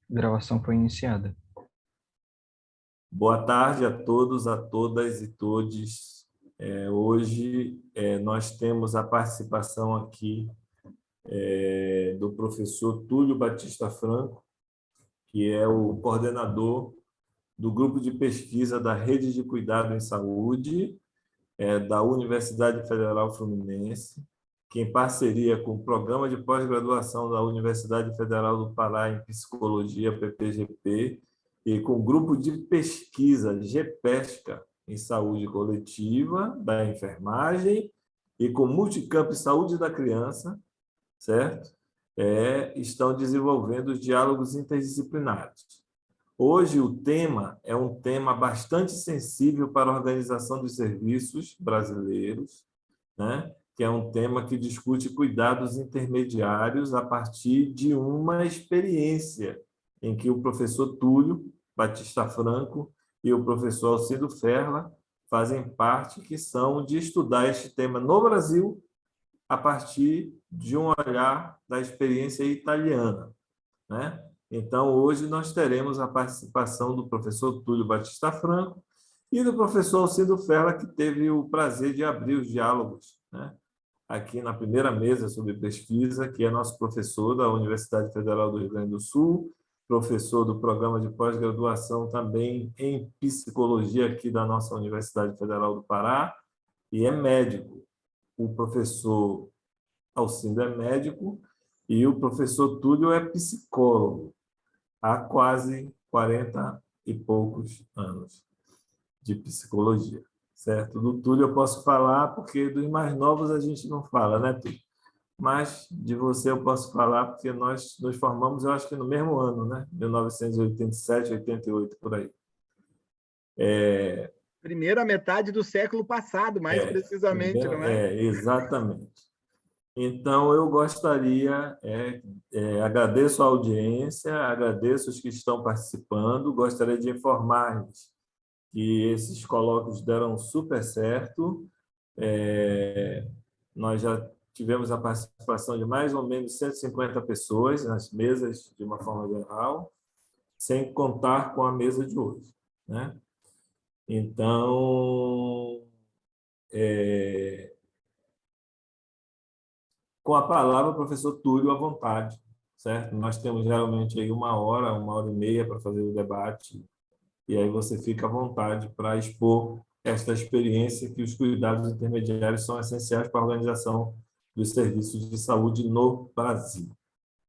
Gravação foi iniciada. Boa tarde a todos, a todas e todes. Hoje nós temos a participação aqui do professor Túlio Batista Franco, que é o coordenador do grupo de pesquisa da Rede de Cuidado em Saúde, da Universidade Federal Fluminense, que em parceria com o Programa de Pós-Graduação da Universidade Federal do Pará em Psicologia, PPGP, e com o Grupo de Pesquisa GPESCA em Saúde Coletiva, da Enfermagem, e com o Multicamp Saúde da Criança, certo? Estão desenvolvendo os diálogos interdisciplinares. Hoje, o tema é um tema bastante sensível para a organização dos serviços brasileiros, né? Que é um tema que discute cuidados intermediários a partir de uma experiência em que o professor Túlio Batista Franco e o professor Alcido Ferla fazem parte, que são de estudar este tema no Brasil a partir de um olhar da experiência italiana, né? Então, hoje nós teremos a participação do professor Túlio Batista Franco e do professor Alcido Ferla, que teve o prazer de abrir os diálogos, né? Aqui na primeira mesa sobre pesquisa, que é nosso professor da Universidade Federal do Rio Grande do Sul, professor do programa de pós-graduação também em psicologia aqui da nossa Universidade Federal do Pará, e é médico. O professor Alcindo é médico e o professor Túlio é psicólogo há quase 40 e poucos anos de psicologia, certo? Do Túlio eu posso falar, porque dos mais novos a gente não fala, né, Túlio? Mas de você eu posso falar, porque nós nos formamos, eu acho que no mesmo ano, né? 1987, 88, por aí. Primeira metade do século passado, mais precisamente, não é? Exatamente. Então, eu gostaria, agradeço a audiência, agradeço os que estão participando, gostaria de informar-lhes que esses colóquios deram super certo. Nós já tivemos a participação de mais ou menos 150 pessoas nas mesas, de uma forma geral, sem contar com a mesa de hoje, né? Então, com a palavra, o professor Túlio, à vontade, certo? Nós temos geralmente aí uma hora e meia para fazer o debate, e aí você fica à vontade para expor esta experiência que os cuidados intermediários são essenciais para a organização dos serviços de saúde no Brasil,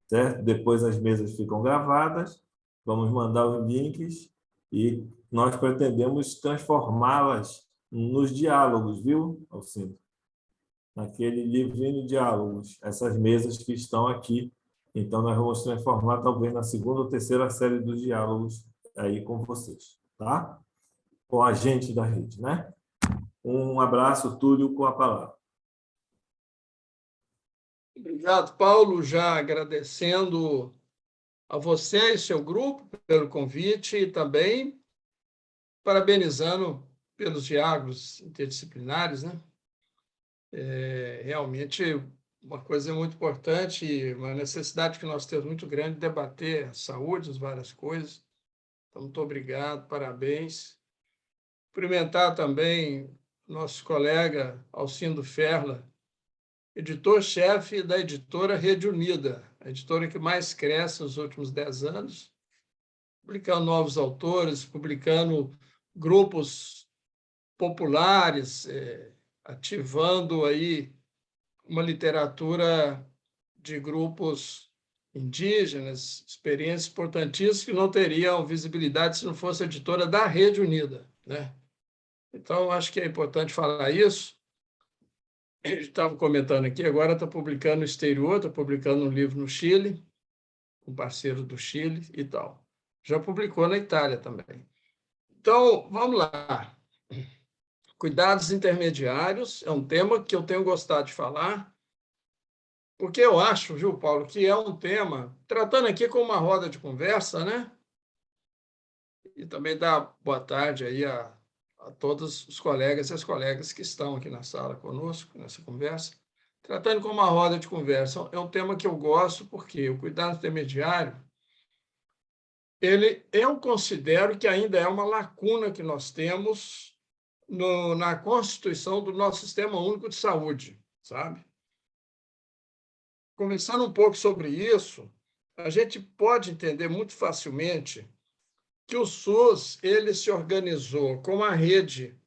certo? Depois as mesas ficam gravadas, vamos mandar os links e nós pretendemos transformá-las nos diálogos, viu, Alcindo? Naquele livrinho de diálogos, essas mesas que estão aqui. Então, nós vamos transformar talvez na segunda ou terceira série dos diálogos aí com vocês, tá? Com a gente da rede, né? Um abraço, Túlio, com a palavra. Obrigado, Paulo, já agradecendo a você e seu grupo pelo convite e também parabenizando pelos diálogos interdisciplinares, né? Realmente uma coisa muito importante, uma necessidade que nós temos muito grande de debater a saúde, as várias coisas. Então, muito obrigado, parabéns. Cumprimentar também nosso colega Alcindo Ferla, editor-chefe da editora Rede Unida, a editora que mais cresce nos últimos 10 anos, publicando novos autores, publicando grupos populares, ativando aí uma literatura de grupos indígenas, experiências importantíssimas que não teriam visibilidade se não fosse a editora da Rede Unida, né? Então, acho que é importante falar isso. A gente estava comentando aqui, agora está publicando no exterior, está publicando um livro no Chile, um parceiro do Chile e tal. Já publicou na Itália também. Então, vamos lá. Cuidados intermediários é um tema que eu tenho gostado de falar, porque eu acho, viu, Paulo, que é um tema, tratando aqui com uma roda de conversa, né? E também dar boa tarde aí a todos os colegas e as colegas que estão aqui na sala conosco, nessa conversa. Tratando como uma roda de conversa, é um tema que eu gosto, porque o cuidado intermediário eu considero que ainda é uma lacuna que nós temos na constituição do nosso Sistema Único de Saúde, sabe? Conversando um pouco sobre isso, a gente pode entender muito facilmente que o SUS ele se organizou como a rede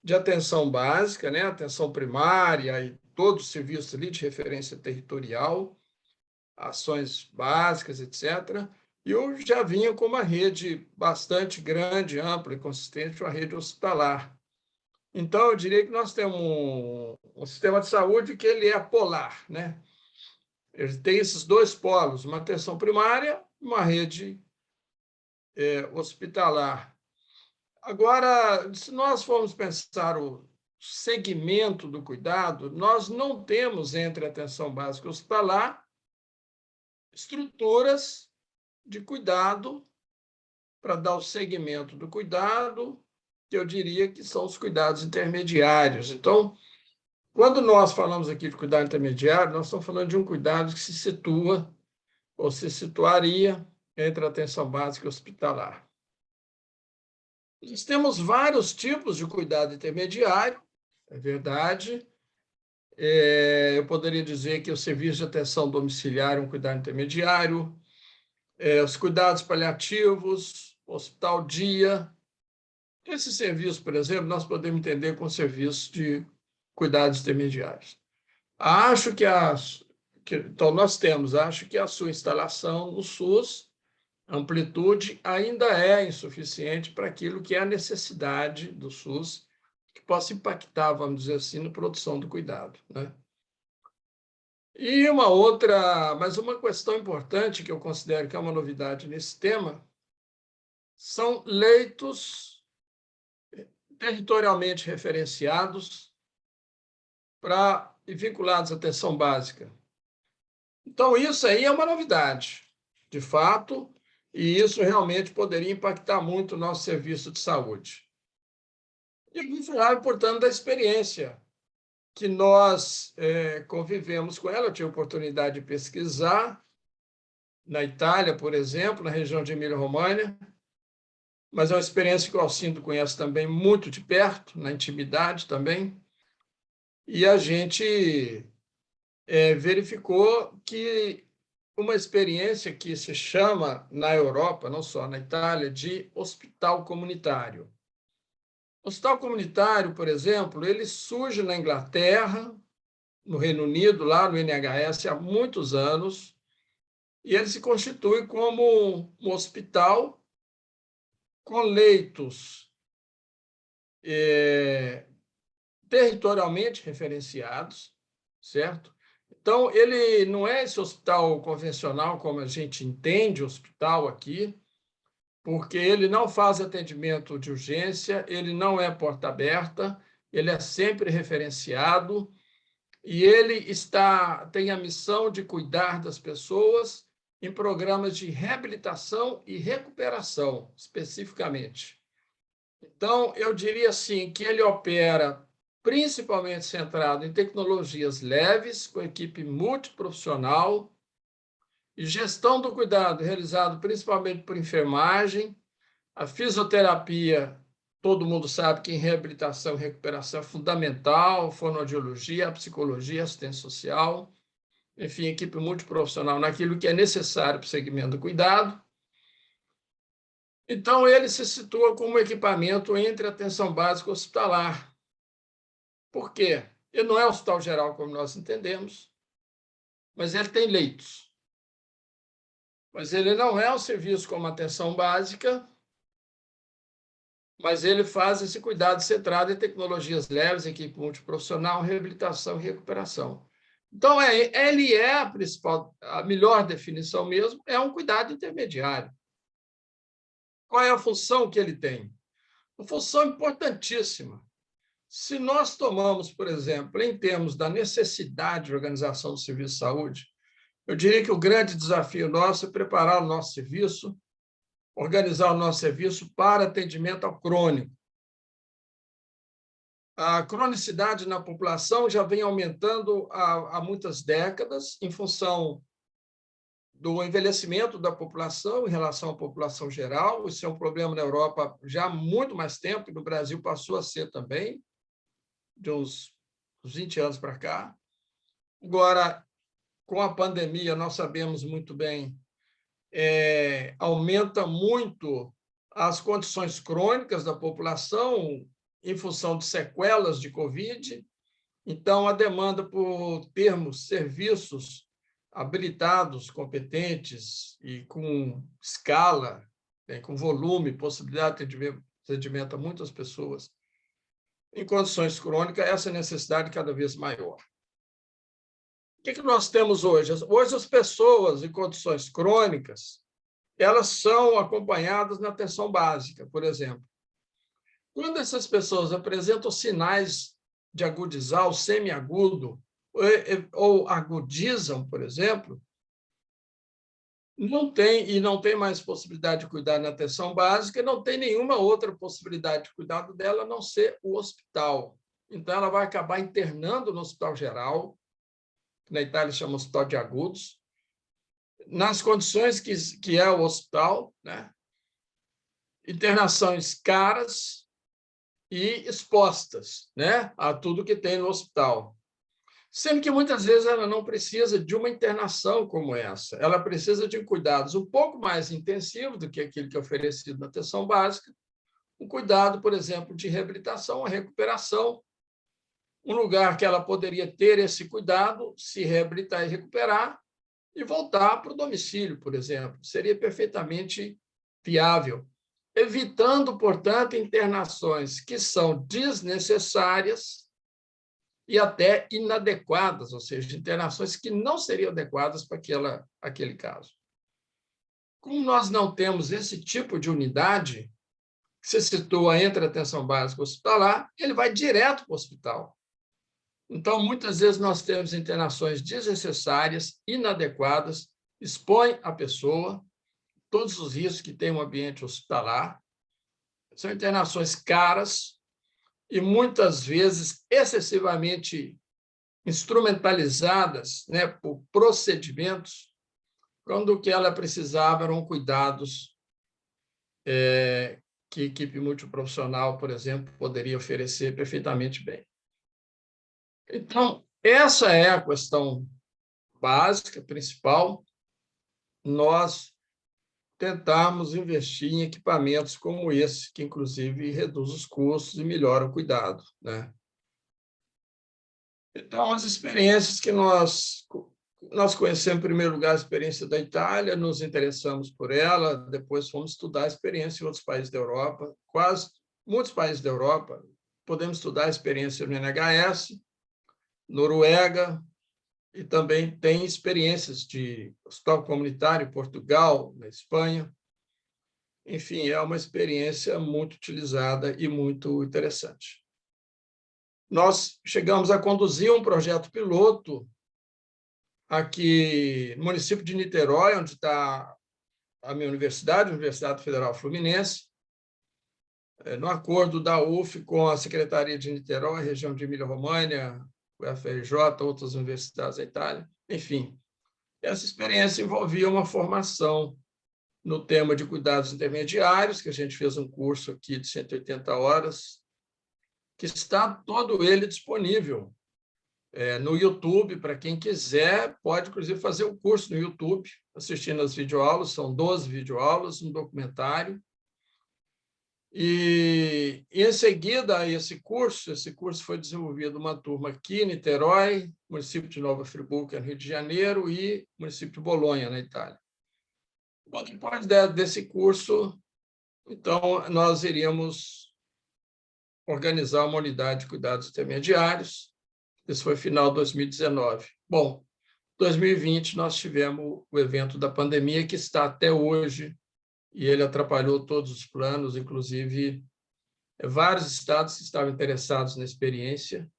de atenção básica, né? Atenção primária e todos os serviços ali de referência territorial, ações básicas, etc. E eu já vinha com uma rede bastante grande, ampla e consistente, uma rede hospitalar. Então, eu diria que nós temos um sistema de saúde que ele é polar, né? Ele tem esses dois polos, uma atenção primária e uma rede hospitalar. Agora, se nós formos pensar o segmento do cuidado, nós não temos entre a atenção básica e hospitalar estruturas de cuidado para dar o segmento do cuidado, que eu diria que são os cuidados intermediários. Então, quando nós falamos aqui de cuidado intermediário, nós estamos falando de um cuidado que se situa ou se situaria entre a atenção básica e hospitalar. Nós temos vários tipos de cuidado intermediário, é verdade. Eu poderia dizer que o serviço de atenção domiciliar é um cuidado intermediário, os cuidados paliativos, hospital dia. Esse serviço, por exemplo, nós podemos entender como serviço de cuidados intermediários. Acho que então nós temos, acho que a sua instalação no SUS, amplitude, ainda é insuficiente para aquilo que é a necessidade do SUS, que possa impactar, vamos dizer assim, na produção do cuidado, né? E mas uma questão importante que eu considero que é uma novidade nesse tema, são leitos territorialmente referenciados e vinculados à atenção básica. Então, isso aí é uma novidade, de fato, e isso realmente poderia impactar muito o nosso serviço de saúde. E vamos falar, portanto, da experiência que nós convivemos com ela. Eu tive a oportunidade de pesquisar na Itália, por exemplo, na região de Emília-Romagna, mas é uma experiência que o Alcindo conhece também muito de perto, na intimidade também, e a gente verificou que uma experiência que se chama, na Europa, não só na Itália, de hospital comunitário. O hospital comunitário, por exemplo, ele surge na Inglaterra, no Reino Unido, lá no NHS, há muitos anos, e ele se constitui como um hospital com leitos territorialmente referenciados, certo? Então, ele não é esse hospital convencional como a gente entende hospital aqui, porque ele não faz atendimento de urgência, ele não é porta aberta, ele é sempre referenciado e ele tem a missão de cuidar das pessoas em programas de reabilitação e recuperação, especificamente. Então, eu diria assim que ele opera principalmente centrado em tecnologias leves, com equipe multiprofissional, e gestão do cuidado realizado principalmente por enfermagem, a fisioterapia, todo mundo sabe que em reabilitação e recuperação é fundamental, fonoaudiologia, a psicologia, assistência social, enfim, equipe multiprofissional naquilo que é necessário para o segmento do cuidado. Então, ele se situa como equipamento entre atenção básica e hospitalar. Por quê? Ele não é hospital geral, como nós entendemos, mas ele tem leitos. Mas ele não é um serviço como atenção básica, mas ele faz esse cuidado centrado em tecnologias leves, equipe multiprofissional, reabilitação e recuperação. Então, ele é a melhor definição mesmo, é um cuidado intermediário. Qual é a função que ele tem? Uma função importantíssima. Se nós tomamos, por exemplo, em termos da necessidade de organização do serviço de saúde, eu diria que o grande desafio nosso é preparar o nosso serviço, organizar o nosso serviço para atendimento ao crônico. A cronicidade na população já vem aumentando há muitas décadas, em função do envelhecimento da população em relação à população geral. Isso é um problema na Europa já há muito mais tempo, e no Brasil passou a ser também, de uns 20 anos para cá. Agora, com a pandemia, nós sabemos muito bem, aumenta muito as condições crônicas da população em função de sequelas de Covid. Então, a demanda por termos serviços habilitados, competentes e com escala, com volume, possibilidade de atendimento a muitas pessoas em condições crônicas, essa necessidade cada vez maior. O que nós temos hoje? Hoje, as pessoas em condições crônicas, elas são acompanhadas na atenção básica, por exemplo. Quando essas pessoas apresentam sinais de agudizar o semiagudo, ou agudizam, por exemplo, não tem mais possibilidade de cuidar na atenção básica, não tem nenhuma outra possibilidade de cuidado dela a não ser o hospital. Então, ela vai acabar internando no hospital geral, que na Itália chama hospital de agudos, nas condições que é o hospital, né? Internações caras e expostas, né, a tudo que tem no hospital. Sendo que muitas vezes ela não precisa de uma internação como essa, ela precisa de cuidados um pouco mais intensivos do que aquele que é oferecido na atenção básica, um cuidado, por exemplo, de reabilitação, a recuperação, um lugar que ela poderia ter esse cuidado, se reabilitar e recuperar, e voltar para o domicílio, por exemplo. Seria perfeitamente viável, evitando, portanto, internações que são desnecessárias e até inadequadas, ou seja, internações que não seriam adequadas para aquele caso. Como nós não temos esse tipo de unidade, que se situa entre a atenção básica e hospitalar, ele vai direto para o hospital. Então, muitas vezes, nós temos internações desnecessárias, inadequadas, expõem a pessoa, todos os riscos que tem um ambiente hospitalar, são internações caras, e muitas vezes excessivamente instrumentalizadas, né, por procedimentos, quando o que ela precisava eram cuidados que a equipe multiprofissional, por exemplo, poderia oferecer perfeitamente bem. Então, essa é a questão básica, principal. Nós tentarmos investir em equipamentos como esse, que, inclusive, reduz os custos e melhora o cuidado, né? Então, as experiências que nós conhecemos, em primeiro lugar, a experiência da Itália, nos interessamos por ela, depois fomos estudar a experiência em outros países da Europa, muitos países da Europa, podemos estudar a experiência no NHS, Noruega, e também tem experiências de hospital comunitário em Portugal, na Espanha. Enfim, é uma experiência muito utilizada e muito interessante. Nós chegamos a conduzir um projeto piloto aqui no município de Niterói, onde está a minha universidade, a Universidade Federal Fluminense, no acordo da UF com a Secretaria de Niterói, região de Emília-Romagna, o FRJ, outras universidades da Itália. Enfim, essa experiência envolvia uma formação no tema de cuidados intermediários, que a gente fez um curso aqui de 180 horas, que está todo ele disponível no YouTube, para quem quiser, pode, inclusive, fazer o curso no YouTube, assistindo as videoaulas, são 12 videoaulas, um documentário. E em seguida a esse curso foi desenvolvido uma turma aqui em Niterói, município de Nova Friburgo, no Rio de Janeiro, e município de Bolonha, na Itália. Bom, depois desse curso, então, nós iríamos organizar uma unidade de cuidados intermediários. Isso foi final de 2019. Bom, em 2020, nós tivemos o evento da pandemia, que está até hoje, e ele atrapalhou todos os planos, inclusive vários estados que estavam interessados na experiência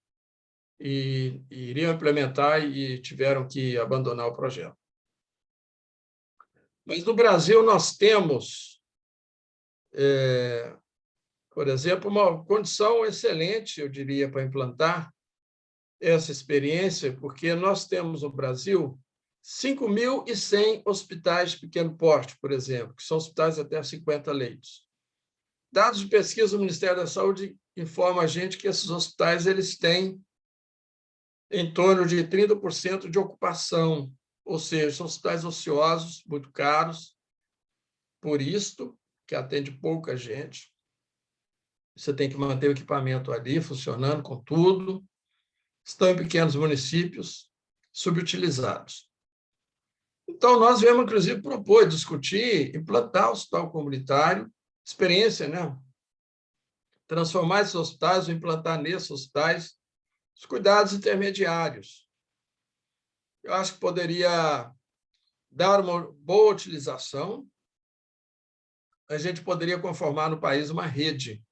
e iriam implementar e tiveram que abandonar o projeto. Mas no Brasil nós temos, por exemplo, uma condição excelente, eu diria, para implantar essa experiência, porque nós temos no Brasil 5.100 hospitais de pequeno porte, por exemplo, que são hospitais até 50 leitos. Dados de pesquisa do Ministério da Saúde informam a gente que esses hospitais eles têm em torno de 30% de ocupação, ou seja, são hospitais ociosos, muito caros, por isto, que atende pouca gente. Você tem que manter o equipamento ali funcionando com tudo. Estão em pequenos municípios, subutilizados. Então, nós viemos, inclusive, propor, discutir, implantar o hospital comunitário, experiência, né? Transformar esses hospitais, ou implantar nesses hospitais, os cuidados intermediários. Eu acho que poderia dar uma boa utilização, a gente poderia conformar no país uma rede,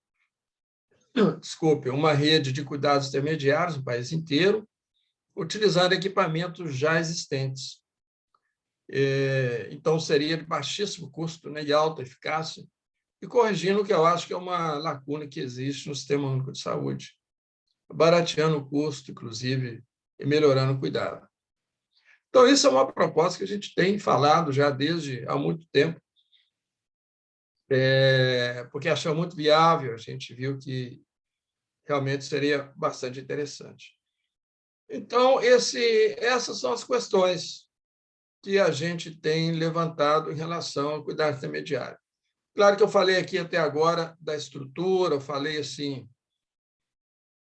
uma rede de cuidados intermediários no país inteiro, utilizando equipamentos já existentes. Então, seria de baixíssimo custo, né, e alta eficácia, e corrigindo o que eu acho que é uma lacuna que existe no Sistema Único de Saúde, barateando o custo, inclusive, e melhorando o cuidado. Então, isso é uma proposta que a gente tem falado já desde há muito tempo, porque achamos muito viável, a gente viu que realmente seria bastante interessante. Então, essas são as questões que a gente tem levantado em relação ao cuidado intermediário. Claro que eu falei aqui até agora da estrutura, eu falei assim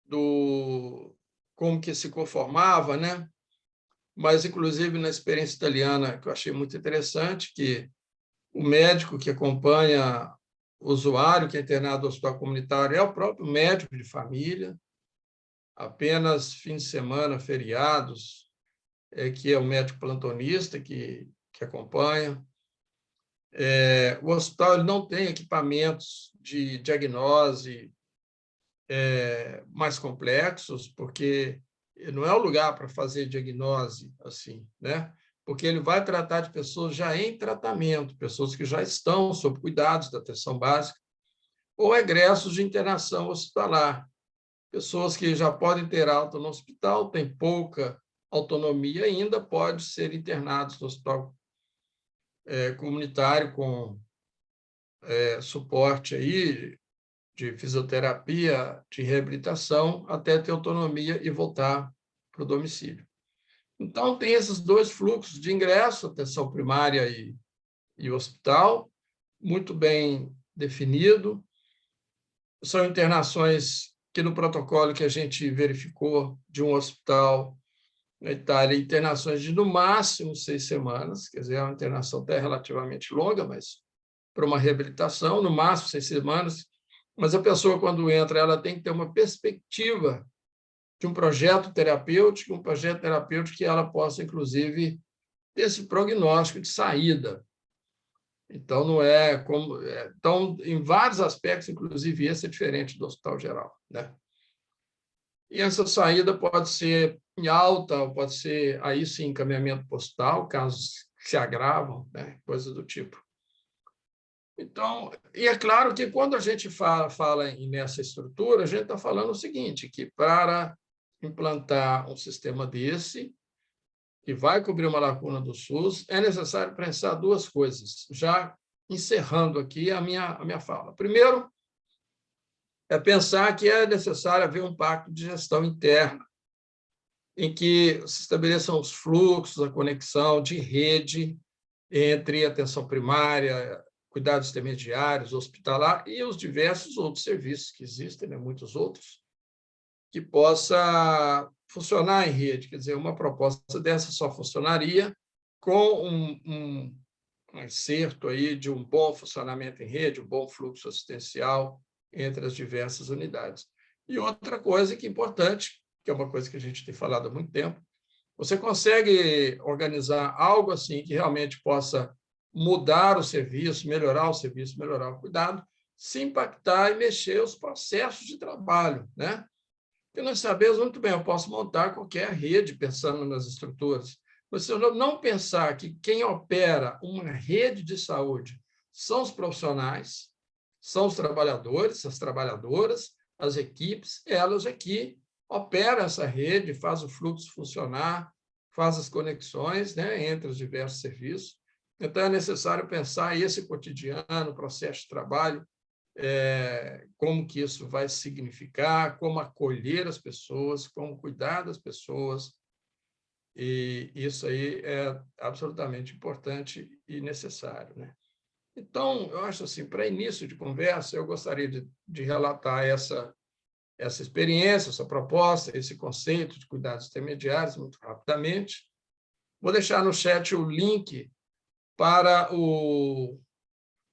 do como que se conformava, né? Mas, inclusive, na experiência italiana, que eu achei muito interessante, que o médico que acompanha o usuário que é internado no hospital comunitário é o próprio médico de família, apenas fim de semana, feriados, que é o médico plantonista que acompanha. O hospital ele não tem equipamentos de diagnose mais complexos, porque não é o lugar para fazer diagnose assim, né? Porque ele vai tratar de pessoas já em tratamento, pessoas que já estão sob cuidados da atenção básica, ou egressos de internação hospitalar, pessoas que já podem ter alta no hospital, têm pouca autonomia ainda, pode ser internados no hospital comunitário com suporte aí de fisioterapia, de reabilitação, até ter autonomia e voltar para o domicílio. Então, tem esses dois fluxos de ingresso, atenção primária e hospital, muito bem definido. São internações que, no protocolo que a gente verificou de um hospital na Itália, internações de, no máximo, 6 semanas, quer dizer, é uma internação até relativamente longa, mas para uma reabilitação, no máximo 6 semanas, mas a pessoa, quando entra, ela tem que ter uma perspectiva de um projeto terapêutico que ela possa, inclusive, ter esse prognóstico de saída. Então, não é como... Então, em vários aspectos, inclusive, esse é diferente do hospital geral, né? E essa saída pode ser em alta, ou pode ser, aí sim, encaminhamento postal, casos que se agravam, né? Coisas do tipo. Então, e é claro que quando a gente fala nessa estrutura, a gente está falando o seguinte, que para implantar um sistema desse, que vai cobrir uma lacuna do SUS, é necessário pensar duas coisas, já encerrando aqui a minha fala. Primeiro, é pensar que é necessário haver um pacto de gestão interna, em que se estabeleçam os fluxos, a conexão de rede entre atenção primária, cuidados intermediários, hospitalar e os diversos outros serviços que existem, né, muitos outros, que possa funcionar em rede. Quer dizer, uma proposta dessa só funcionaria com um acerto aí de um bom funcionamento em rede, um bom fluxo assistencial entre as diversas unidades. E outra coisa que é importante, que é uma coisa que a gente tem falado há muito tempo, você consegue organizar algo assim que realmente possa mudar o serviço, melhorar o cuidado, se impactar e mexer os processos de trabalho, né? Porque nós sabemos muito bem, eu posso montar qualquer rede pensando nas estruturas, mas se eu não pensar que quem opera uma rede de saúde são os profissionais, são os trabalhadores, as trabalhadoras, as equipes, elas aqui operam essa rede, faz o fluxo funcionar, faz as conexões, né, entre os diversos serviços. Então, é necessário pensar esse cotidiano, processo de trabalho, como que isso vai significar, como acolher as pessoas, como cuidar das pessoas, e isso aí é absolutamente importante e necessário, né? Então, eu acho assim, para início de conversa, eu gostaria de relatar essa experiência, essa proposta, esse conceito de cuidados intermediários, muito rapidamente. Vou deixar no chat o link para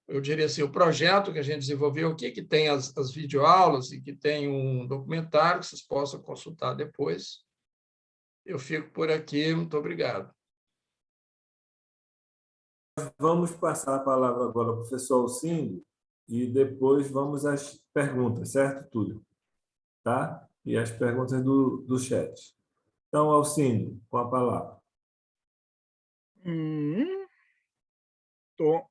eu diria assim, o projeto que a gente desenvolveu, que tem as videoaulas e que tem um documentário que vocês possam consultar depois. Eu fico por aqui, muito obrigado. Vamos passar a palavra agora ao professor Alcíndio e depois vamos às perguntas, certo, Túlio? Tá? E as perguntas do chat. Então, Alcíndio, com a palavra. Tô.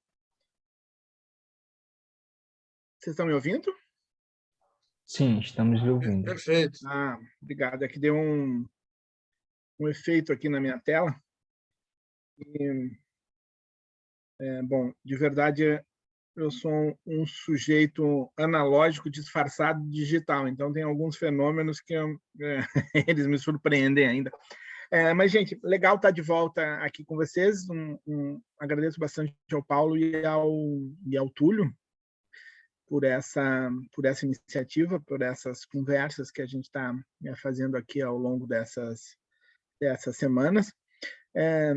Vocês estão me ouvindo? Sim, estamos lhe ouvindo. Perfeito. Obrigado. É que deu um efeito aqui na minha tela. Bom, de verdade, eu sou um sujeito analógico disfarçado de digital, então tem alguns fenômenos que eles me surpreendem ainda. Mas, gente, legal estar de volta aqui com vocês. Agradeço bastante ao Paulo e ao Túlio por essa iniciativa, por essas conversas que a gente está fazendo aqui ao longo dessas semanas.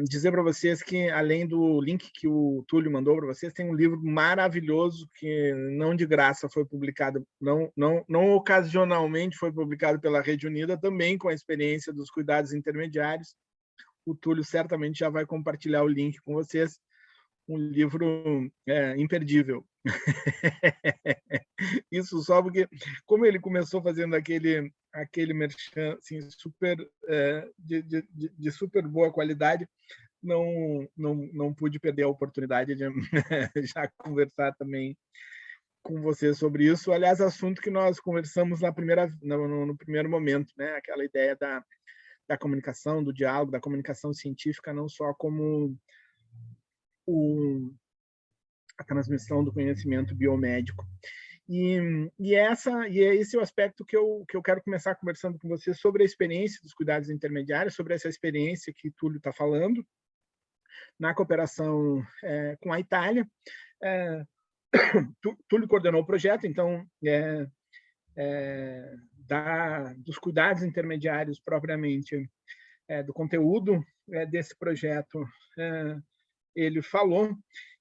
Dizer para vocês que, além do link que o Túlio mandou para vocês, tem um livro maravilhoso que, não de graça, foi publicado, não ocasionalmente foi publicado pela Rede Unida, também com a experiência dos cuidados intermediários. O Túlio certamente já vai compartilhar o link com vocês. Um livro imperdível. Isso só porque, como ele começou fazendo aquele merchan assim, super, de super boa qualidade, não pude perder a oportunidade de já conversar também com você sobre isso. Aliás, assunto que nós conversamos no primeiro momento, né? Aquela ideia da comunicação, do diálogo, da comunicação científica, não só como a transmissão do conhecimento biomédico. E é esse o aspecto que eu quero começar conversando com você, sobre a experiência dos cuidados intermediários, sobre essa experiência que Túlio está falando, na cooperação com a Itália. Túlio coordenou o projeto, então, dos cuidados intermediários propriamente, do conteúdo desse projeto, ele falou,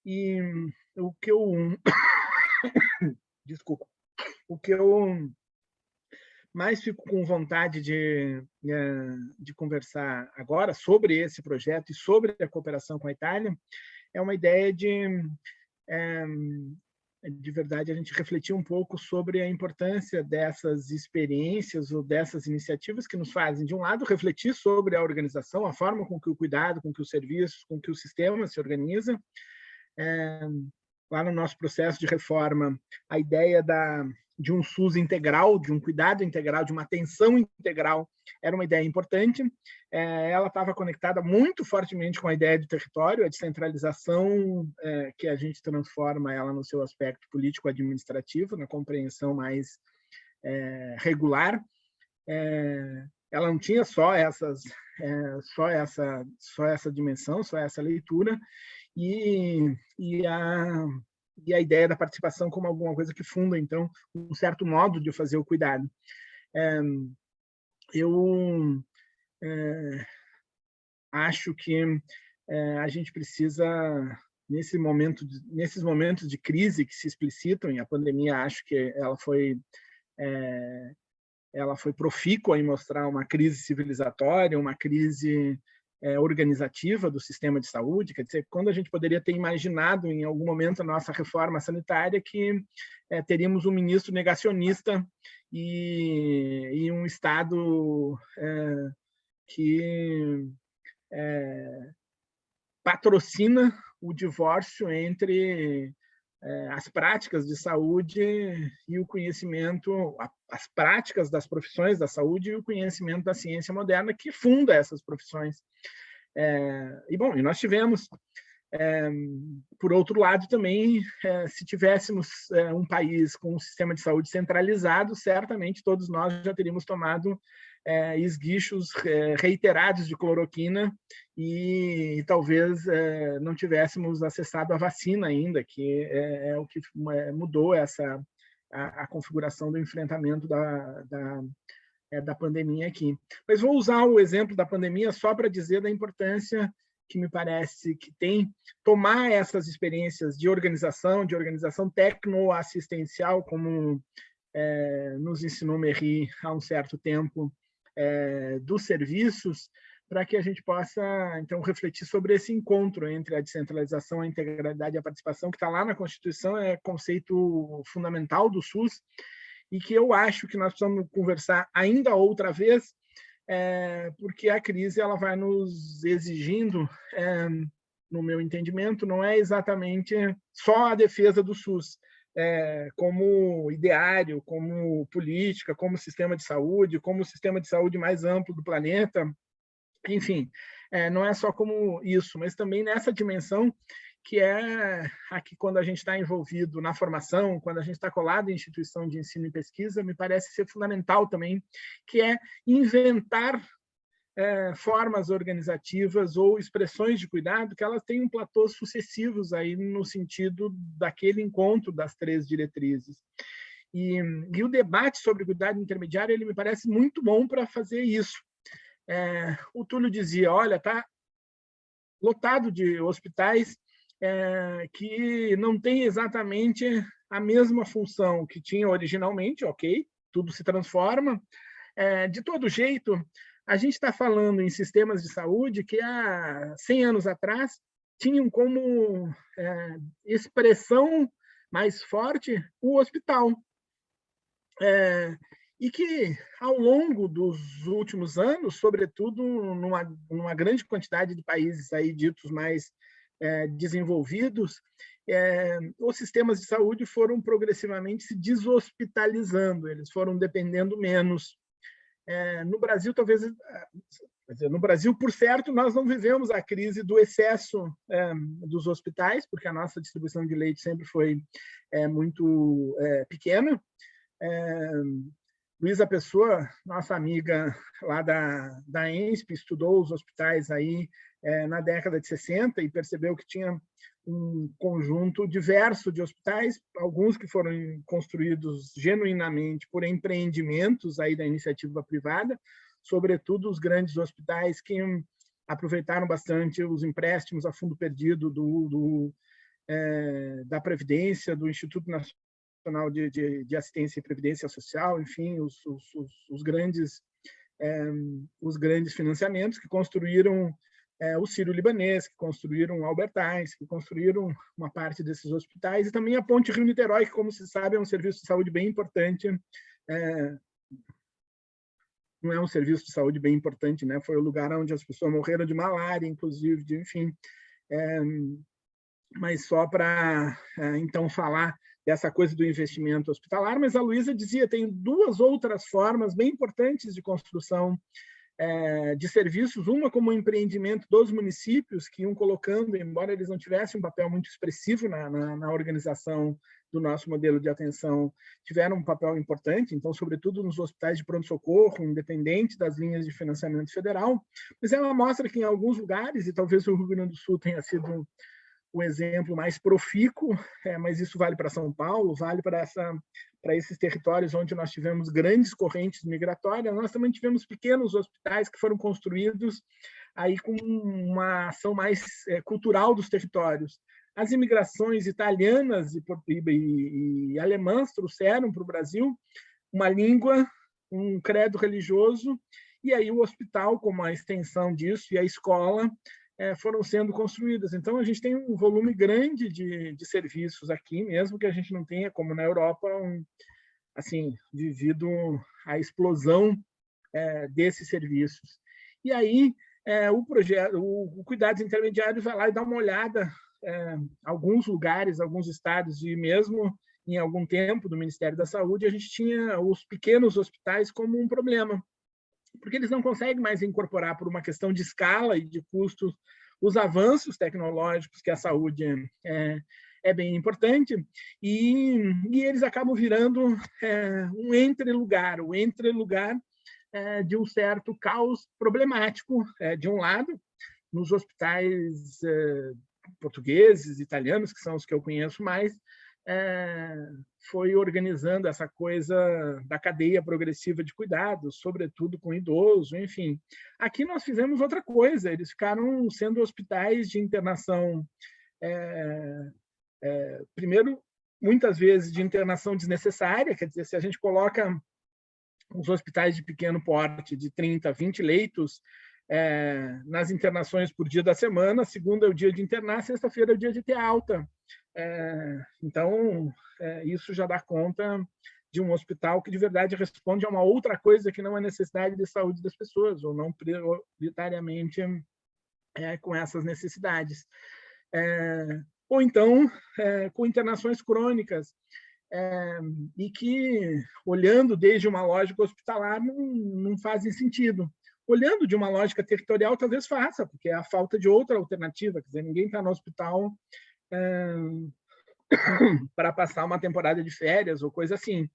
e o que eu... Desculpa. O que eu mais fico com vontade de conversar agora sobre esse projeto e sobre a cooperação com a Itália é uma ideia de verdade, a gente refletir um pouco sobre a importância dessas experiências ou dessas iniciativas que nos fazem, de um lado, refletir sobre a organização, a forma com que o cuidado, com que o serviço, com que o sistema se organiza. Lá no nosso processo de reforma, a ideia de um SUS integral, de um cuidado integral, de uma atenção integral, era uma ideia importante. Ela estava conectada muito fortemente com a ideia de território, a descentralização, que a gente transforma ela no seu aspecto político-administrativo, na compreensão mais regular. Ela não tinha só essa dimensão, só essa leitura, e a ideia da participação como alguma coisa que funda, então, um certo modo de fazer o cuidado. Eu acho que a gente precisa, nesses momentos de crise que se explicitam, e a pandemia, acho que ela foi profícua em mostrar uma crise civilizatória, uma crise organizativa do sistema de saúde. Quer dizer, quando a gente poderia ter imaginado em algum momento a nossa reforma sanitária que teríamos um ministro negacionista e um Estado que patrocina o divórcio entre as práticas de saúde e o conhecimento, as práticas das profissões da saúde e o conhecimento da ciência moderna que funda essas profissões. E nós tivemos, por outro lado, também, se tivéssemos um país com um sistema de saúde centralizado, certamente todos nós já teríamos tomado esguichos reiterados de cloroquina e talvez não tivéssemos acessado a vacina ainda, que é o que mudou a configuração do enfrentamento da pandemia aqui. Mas vou usar o exemplo da pandemia só para dizer da importância que me parece que tem tomar essas experiências de organização tecnoassistencial, como nos ensinou Merri há um certo tempo, dos serviços, para que a gente possa, então, refletir sobre esse encontro entre a descentralização, a integralidade e a participação, que está lá na Constituição, é conceito fundamental do SUS, e que eu acho que nós precisamos conversar ainda outra vez, porque a crise ela vai nos exigindo, no meu entendimento, não é exatamente só a defesa do SUS, como ideário, como política, como sistema de saúde, como o sistema de saúde mais amplo do planeta, enfim, não é só como isso, mas também nessa dimensão que é aqui quando a gente está envolvido na formação, quando a gente está colado em instituição de ensino e pesquisa, me parece ser fundamental também, que é inventar formas organizativas ou expressões de cuidado que elas tenham platôs sucessivos aí no sentido daquele encontro das 3 diretrizes. E o debate sobre cuidado intermediário ele me parece muito bom para fazer isso. O Túlio dizia, olha, está lotado de hospitais que não tem exatamente a mesma função que tinha originalmente, ok, tudo se transforma. De todo jeito, a gente está falando em sistemas de saúde que há 100 anos atrás tinham como expressão mais forte o hospital. E que, ao longo dos últimos anos, sobretudo numa grande quantidade de países aí ditos mais desenvolvidos, os sistemas de saúde foram progressivamente se deshospitalizando, eles foram dependendo menos. No Brasil, talvez... no Brasil, por certo, nós não vivemos a crise do excesso dos hospitais, porque a nossa distribuição de leite sempre foi muito pequena. Luísa Pessoa, nossa amiga lá da ENSP, estudou os hospitais aí na década de 60 e percebeu que tinha um conjunto diverso de hospitais, alguns que foram construídos genuinamente por empreendimentos aí da iniciativa privada, sobretudo os grandes hospitais que aproveitaram bastante os empréstimos a fundo perdido da Previdência, do Instituto Nacional de Assistência e Previdência Social, enfim, os grandes financiamentos que construíram o Sírio-Libanês, que construíram o Albert Einstein, que construíram uma parte desses hospitais, e também a Ponte Rio-Niterói, que, como se sabe, é um serviço de saúde bem importante. Não é um serviço de saúde bem importante, né? Foi o lugar onde as pessoas morreram de malária, inclusive, enfim. Mas só para, então, falar dessa coisa do investimento hospitalar, mas a Luísa dizia, tem 2 outras formas bem importantes de construção de serviços, uma como um empreendimento dos municípios, que iam colocando, embora eles não tivessem um papel muito expressivo na organização do nosso modelo de atenção, tiveram um papel importante, então, sobretudo nos hospitais de pronto-socorro, independente das linhas de financiamento federal, mas ela mostra que em alguns lugares, e talvez o Rio Grande do Sul tenha sido o exemplo mais profícuo, mas isso vale para São Paulo, vale para esses territórios onde nós tivemos grandes correntes migratórias, nós também tivemos pequenos hospitais que foram construídos aí com uma ação mais cultural dos territórios. As imigrações italianas e alemãs trouxeram para o Brasil uma língua, um credo religioso, e aí o hospital, como a extensão disso, e a escola, foram sendo construídas. Então, a gente tem um volume grande de serviços aqui, mesmo que a gente não tenha, como na Europa, vivido a explosão desses serviços. E aí, o Cuidados Intermediários vai lá e dá uma olhada alguns lugares, alguns estados e mesmo em algum tempo do Ministério da Saúde, a gente tinha os pequenos hospitais como um problema, porque eles não conseguem mais incorporar, por uma questão de escala e de custos, os avanços tecnológicos que a saúde é bem importante, e eles acabam virando um entre-lugar, de um certo caos problemático, de um lado, nos hospitais portugueses, italianos, que são os que eu conheço mais, foi organizando essa coisa da cadeia progressiva de cuidados, sobretudo com idoso, enfim. Aqui nós fizemos outra coisa, eles ficaram sendo hospitais de internação, primeiro, muitas vezes de internação desnecessária, quer dizer, se a gente coloca os hospitais de pequeno porte, de 30, 20 leitos, nas internações por dia da semana, segunda é o dia de internar, sexta-feira é o dia de ter alta. Então, isso já dá conta de um hospital que, de verdade, responde a uma outra coisa que não é necessidade de saúde das pessoas, ou não prioritariamente com essas necessidades. Ou então, com internações crônicas, e que, olhando desde uma lógica hospitalar, não fazem sentido. Olhando de uma lógica territorial, talvez faça, porque é a falta de outra alternativa. Quer dizer, ninguém está no hospital para passar uma temporada de férias ou coisa assim.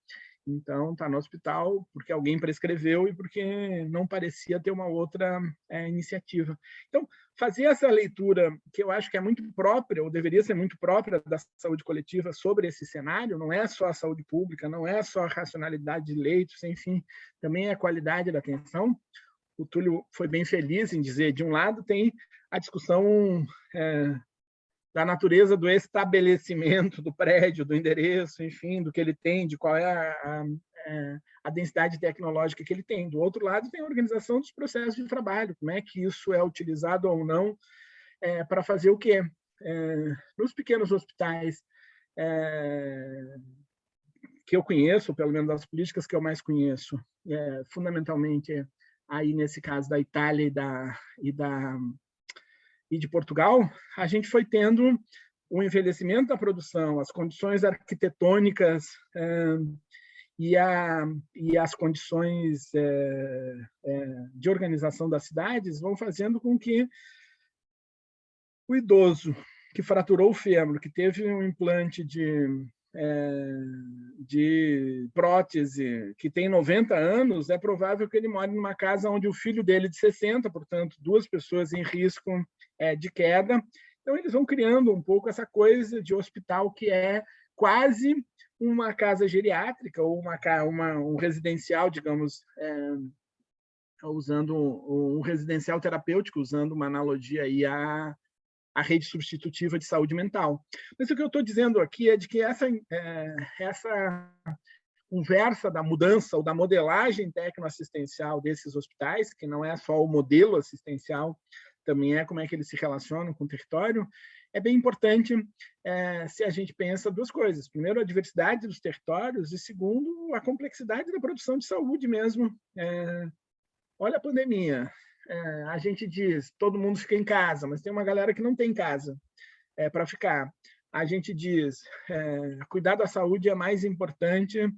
Então, está no hospital porque alguém prescreveu e porque não parecia ter uma outra iniciativa. Então, fazer essa leitura, que eu acho que é muito própria, ou deveria ser muito própria da saúde coletiva sobre esse cenário, não é só a saúde pública, não é só a racionalidade de leitos, enfim, também é a qualidade da atenção. O Túlio foi bem feliz em dizer, de um lado, tem a discussão da natureza do estabelecimento do prédio, do endereço, enfim, do que ele tem, de qual é a densidade tecnológica que ele tem. Do outro lado, tem a organização dos processos de trabalho, como é que isso é utilizado ou não para fazer o quê? Nos pequenos hospitais que eu conheço, pelo menos das políticas que eu mais conheço, fundamentalmente aí nesse caso da Itália e de Portugal, a gente foi tendo o envelhecimento da produção, as condições arquitetônicas e as condições de organização das cidades vão fazendo com que o idoso que fraturou o fêmur, que teve um implante de prótese, que tem 90 anos, é provável que ele more numa casa onde o filho dele de 60, portanto, 2 pessoas em risco de queda. Então, eles vão criando um pouco essa coisa de hospital que é quase uma casa geriátrica ou um residencial, digamos, usando um residencial terapêutico, usando uma analogia aí à rede substitutiva de saúde mental. Mas o que eu estou dizendo aqui é de que essa conversa da mudança ou da modelagem tecnoassistencial desses hospitais, que não é só o modelo assistencial, também é como é que eles se relacionam com o território, é bem importante se a gente pensa 2 coisas. Primeiro, a diversidade dos territórios e, segundo, a complexidade da produção de saúde mesmo. Olha a pandemia. A gente diz, todo mundo fica em casa, mas tem uma galera que não tem casa para ficar. A gente diz, cuidar da saúde é mais importante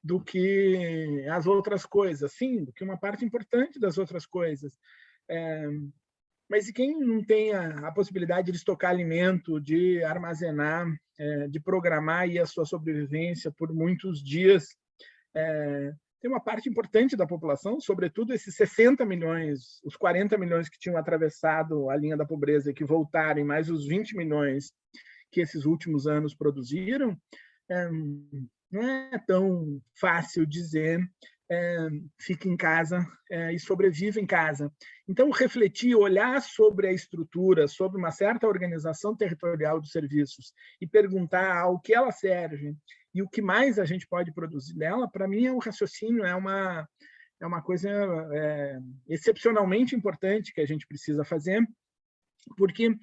do que as outras coisas. Sim, do que uma parte importante das outras coisas. Mas e quem não tem a possibilidade de estocar alimento, de armazenar, de programar aí a sua sobrevivência por muitos dias? Tem uma parte importante da população, sobretudo esses 60 milhões, os 40 milhões que tinham atravessado a linha da pobreza e que voltaram, mais os 20 milhões que esses últimos anos produziram, não é tão fácil dizer fique em casa e sobrevive em casa. Então, refletir, olhar sobre a estrutura, sobre uma certa organização territorial dos serviços e perguntar ao que ela serve e o que mais a gente pode produzir dela, para mim é um raciocínio, é uma coisa excepcionalmente importante que a gente precisa fazer, porque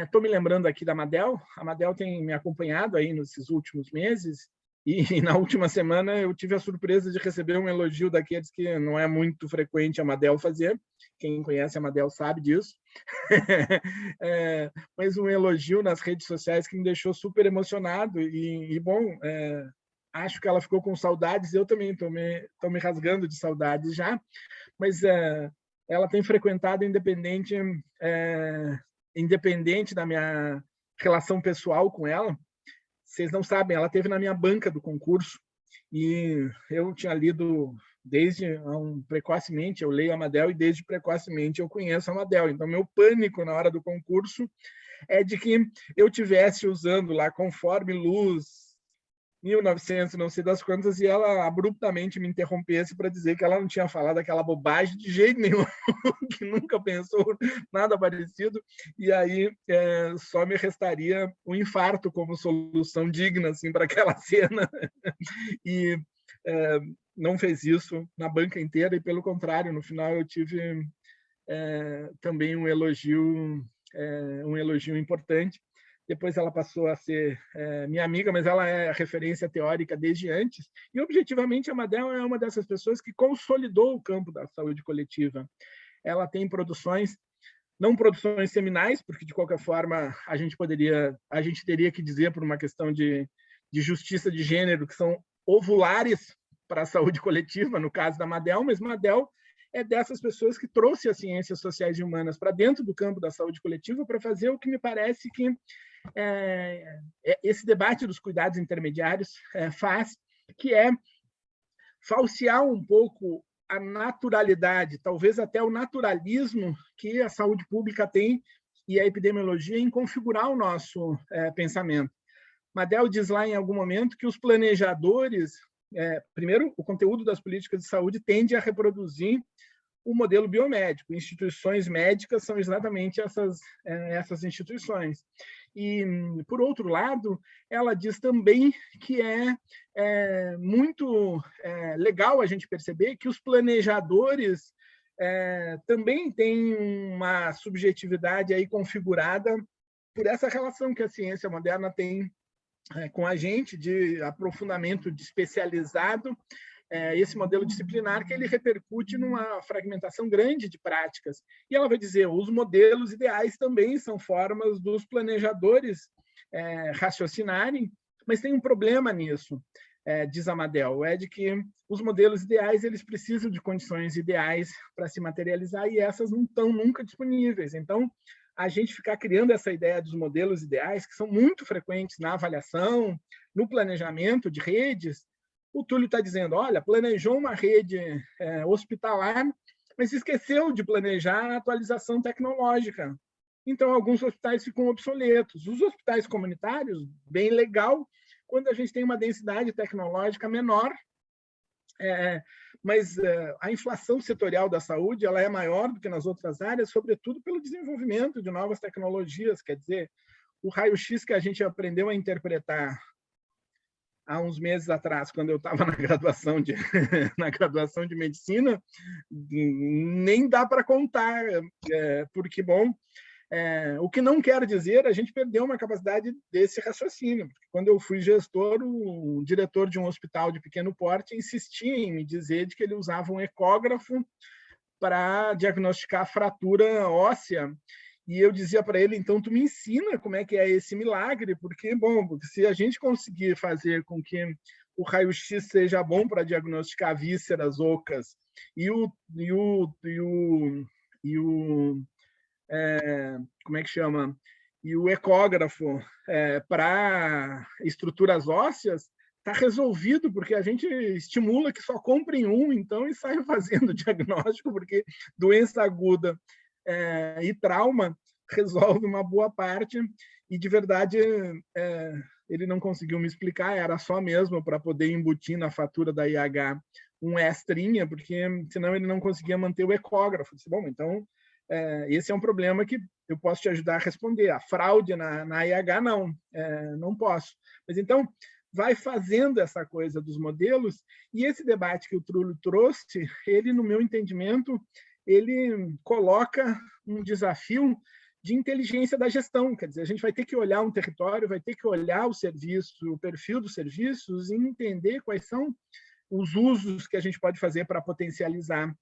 estou me lembrando aqui da Madel, a Madel tem me acompanhado aí nesses últimos meses, E na última semana eu tive a surpresa de receber um elogio daqueles que não é muito frequente a Madel fazer. Quem conhece a Madel sabe disso. Mas um elogio nas redes sociais que me deixou super emocionado. E bom, acho que ela ficou com saudades. Eu também estou me rasgando de saudades já. Mas ela tem frequentado independente da minha relação pessoal com ela. Vocês não sabem, ela esteve na minha banca do concurso e eu tinha lido precocemente, eu leio a Madel e desde precocemente eu conheço a Madel. Então, meu pânico na hora do concurso é de que eu tivesse usando lá conforme luz 1900, não sei das quantas, e ela abruptamente me interrompesse para dizer que ela não tinha falado aquela bobagem de jeito nenhum, que nunca pensou nada parecido, e aí só me restaria um infarto como solução digna assim, para aquela cena. E não fez isso na banca inteira, e pelo contrário, no final eu tive também um elogio importante. Depois ela passou a ser minha amiga, mas ela é referência teórica desde antes. E, objetivamente, a Madel é uma dessas pessoas que consolidou o campo da saúde coletiva. Ela tem produções, não produções seminais, porque, de qualquer forma, a gente teria que dizer, por uma questão de justiça de gênero, que são ovulares para a saúde coletiva, no caso da Madel, mas Madel é dessas pessoas que trouxe as ciências sociais e humanas para dentro do campo da saúde coletiva para fazer o que me parece que esse debate dos cuidados intermediários faz, que é falsear um pouco a naturalidade, talvez até o naturalismo que a saúde pública tem e a epidemiologia em configurar o nosso pensamento. Madel diz lá em algum momento que os planejadores, primeiro, o conteúdo das políticas de saúde tende a reproduzir o modelo biomédico. Instituições médicas são exatamente essas instituições. E, por outro lado, ela diz também que é muito legal a gente perceber que os planejadores também têm uma subjetividade aí configurada por essa relação que a ciência moderna tem com a gente, de aprofundamento de especializado, esse modelo disciplinar que ele repercute numa fragmentação grande de práticas. E ela vai dizer, os modelos ideais também são formas dos planejadores raciocinarem, mas tem um problema nisso, diz a Madel, de que os modelos ideais eles precisam de condições ideais para se materializar e essas não estão nunca disponíveis. Então, a gente ficar criando essa ideia dos modelos ideais, que são muito frequentes na avaliação, no planejamento de redes. O Túlio está dizendo, olha, planejou uma rede hospitalar, mas esqueceu de planejar a atualização tecnológica. Então, alguns hospitais ficam obsoletos. Os hospitais comunitários, bem legal, quando a gente tem uma densidade tecnológica menor, mas a inflação setorial da saúde ela é maior do que nas outras áreas, sobretudo pelo desenvolvimento de novas tecnologias. Quer dizer, o raio-x que a gente aprendeu a interpretar há uns meses atrás, quando eu estava na graduação de medicina, nem dá para contar, porque, bom, o que não quer dizer, a gente perdeu uma capacidade desse raciocínio. Quando eu fui gestor, o diretor de um hospital de pequeno porte insistia em me dizer de que ele usava um ecógrafo para diagnosticar fratura óssea. E eu dizia para ele, então, tu me ensina como é que é esse milagre, porque, bom, se a gente conseguir fazer com que o raio-x seja bom para diagnosticar vísceras ocas e como é que chama? E o ecógrafo para estruturas ósseas, está resolvido, porque a gente estimula que só comprem um, então, e saiam fazendo diagnóstico, porque doença aguda e trauma resolve uma boa parte, e de verdade ele não conseguiu me explicar, era só mesmo para poder embutir na fatura da IH um extrinha, porque senão ele não conseguia manter o ecógrafo. Eu disse, bom, então esse é um problema que eu posso te ajudar a responder. A fraude na IH, não posso. Mas então, vai fazendo essa coisa dos modelos, e esse debate que o Túlio trouxe, ele, no meu entendimento, ele coloca um desafio de inteligência da gestão. Quer dizer, a gente vai ter que olhar um território, vai ter que olhar o serviço, o perfil dos serviços e entender quais são os usos que a gente pode fazer para potencializar.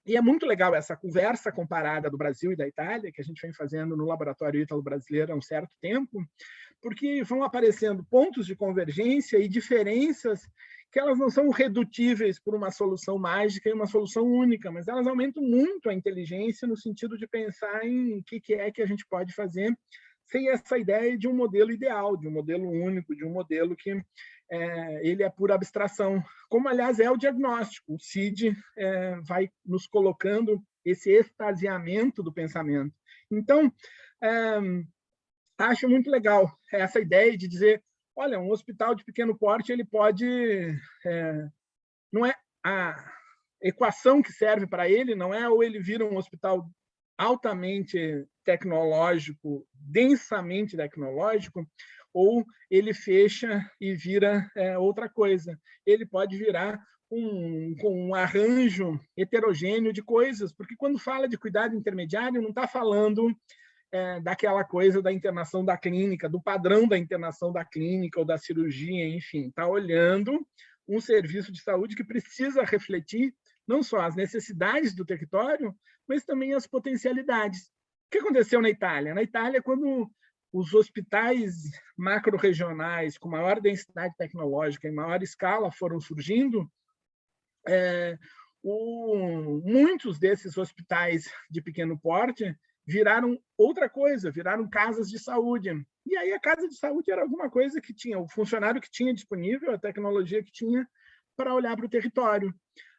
E é muito legal essa conversa comparada do Brasil e da Itália, que a gente vem fazendo no Laboratório Ítalo-Brasileiro há um certo tempo, porque vão aparecendo pontos de convergência e diferenças que elas não são redutíveis por uma solução mágica e uma solução única, mas elas aumentam muito a inteligência no sentido de pensar em o que é que a gente pode fazer sem essa ideia de um modelo ideal, de um modelo único, de um modelo que ele é pura abstração, como, aliás, é o diagnóstico. O CID vai nos colocando esse extasiamento do pensamento. Então, acho muito legal essa ideia de dizer, olha, um hospital de pequeno porte, ele pode... não é a equação que serve para ele, não é ou ele vira um hospital altamente tecnológico, densamente tecnológico, ou ele fecha e vira outra coisa. Ele pode virar um arranjo heterogêneo de coisas, porque quando fala de cuidado intermediário, não está falando daquela coisa da internação da clínica, do padrão da internação da clínica ou da cirurgia, enfim, está olhando um serviço de saúde que precisa refletir não só as necessidades do território, mas também as potencialidades. O que aconteceu na Itália? Na Itália, quando os hospitais macro-regionais com maior densidade tecnológica e maior escala foram surgindo, muitos desses hospitais de pequeno porte viraram outra coisa, viraram casas de saúde. E aí a casa de saúde era alguma coisa que tinha, o funcionário que tinha disponível, a tecnologia que tinha para olhar para o território.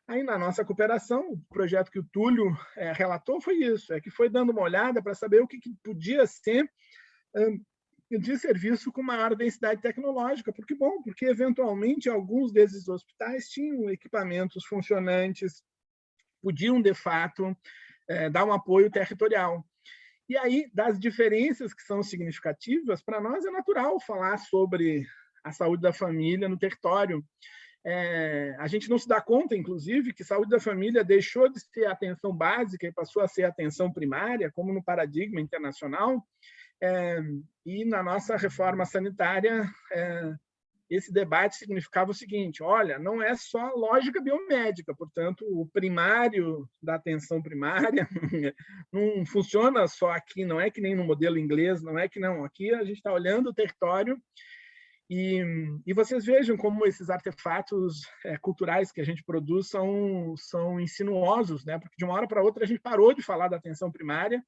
Aí, na nossa cooperação, o projeto que o Túlio relatou foi isso, que foi dando uma olhada para saber o que podia ser de serviço com maior densidade tecnológica, porque eventualmente alguns desses hospitais tinham equipamentos funcionantes, podiam, de fato, dar um apoio territorial. E aí, das diferenças que são significativas, para nós é natural falar sobre a saúde da família no território. A gente não se dá conta, inclusive, que saúde da família deixou de ser a atenção básica e passou a ser a atenção primária, como no paradigma internacional, e na nossa reforma sanitária, esse debate significava o seguinte, olha, não é só lógica biomédica, portanto, o primário da atenção primária não funciona só aqui, não é que nem no modelo inglês, não é que não, aqui a gente está olhando o território. E vocês vejam como esses artefatos culturais que a gente produz são insinuosos, né? Porque de uma hora para outra a gente parou de falar da atenção primária,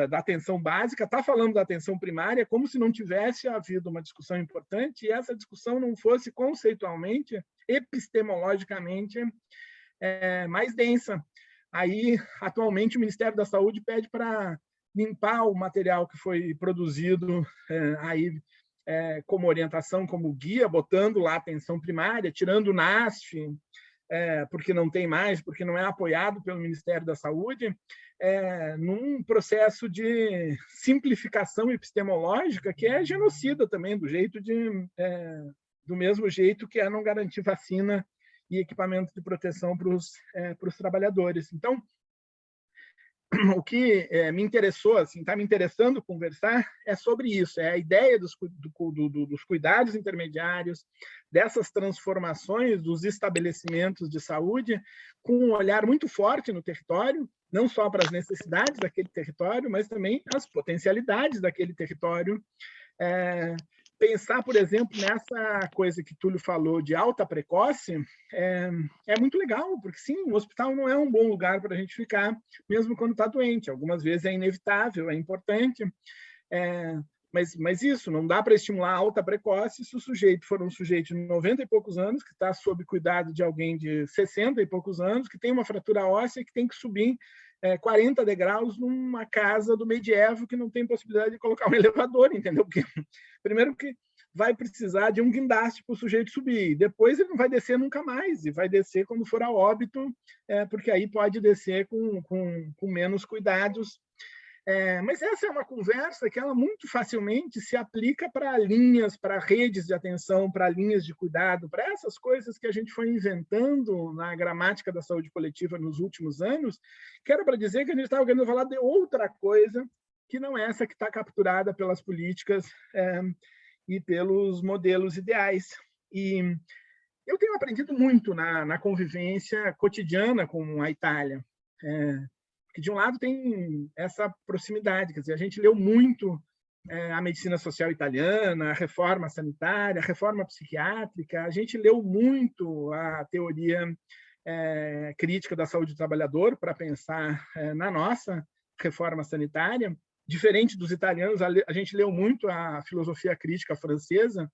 da atenção básica, está falando da atenção primária como se não tivesse havido uma discussão importante e essa discussão não fosse conceitualmente, epistemologicamente mais densa. Aí, atualmente, o Ministério da Saúde pede para limpar o material que foi produzido aí como orientação, como guia, botando lá atenção primária, tirando o NASF, porque não tem mais, porque não é apoiado pelo Ministério da Saúde, num processo de simplificação epistemológica que é genocida também, do mesmo jeito que é não garantir vacina e equipamento de proteção para os trabalhadores. Então, o que me interessou, assim, está me interessando conversar, é sobre isso, é a ideia dos cuidados intermediários, dessas transformações dos estabelecimentos de saúde, com um olhar muito forte no território, não só para as necessidades daquele território, mas também as potencialidades daquele território. Pensar, por exemplo, nessa coisa que Túlio falou de alta precoce, é muito legal, porque sim, o hospital não é um bom lugar para a gente ficar, mesmo quando está doente. Algumas vezes é inevitável, é importante, mas isso, não dá para estimular a alta precoce se o sujeito for um sujeito de 90 e poucos anos, que está sob cuidado de alguém de 60 e poucos anos, que tem uma fratura óssea e que tem que subir 40 degraus numa casa do medievo que não tem possibilidade de colocar um elevador, entendeu? Porque, primeiro que vai precisar de um guindaste para o sujeito subir, depois ele não vai descer nunca mais, e vai descer quando for a óbito, porque aí pode descer com menos cuidados. Mas essa é uma conversa que ela muito facilmente se aplica para linhas, para redes de atenção, para linhas de cuidado, para essas coisas que a gente foi inventando na gramática da saúde coletiva nos últimos anos, que era para dizer que a gente estava querendo falar de outra coisa que não é essa que está capturada pelas políticas e pelos modelos ideais. E eu tenho aprendido muito na convivência cotidiana com a Itália, que de um lado tem essa proximidade, quer dizer, a gente leu muito a medicina social italiana, a reforma sanitária, a reforma psiquiátrica, a gente leu muito a teoria crítica da saúde do trabalhador para pensar na nossa reforma sanitária. Diferente dos italianos, a gente leu muito a filosofia crítica francesa,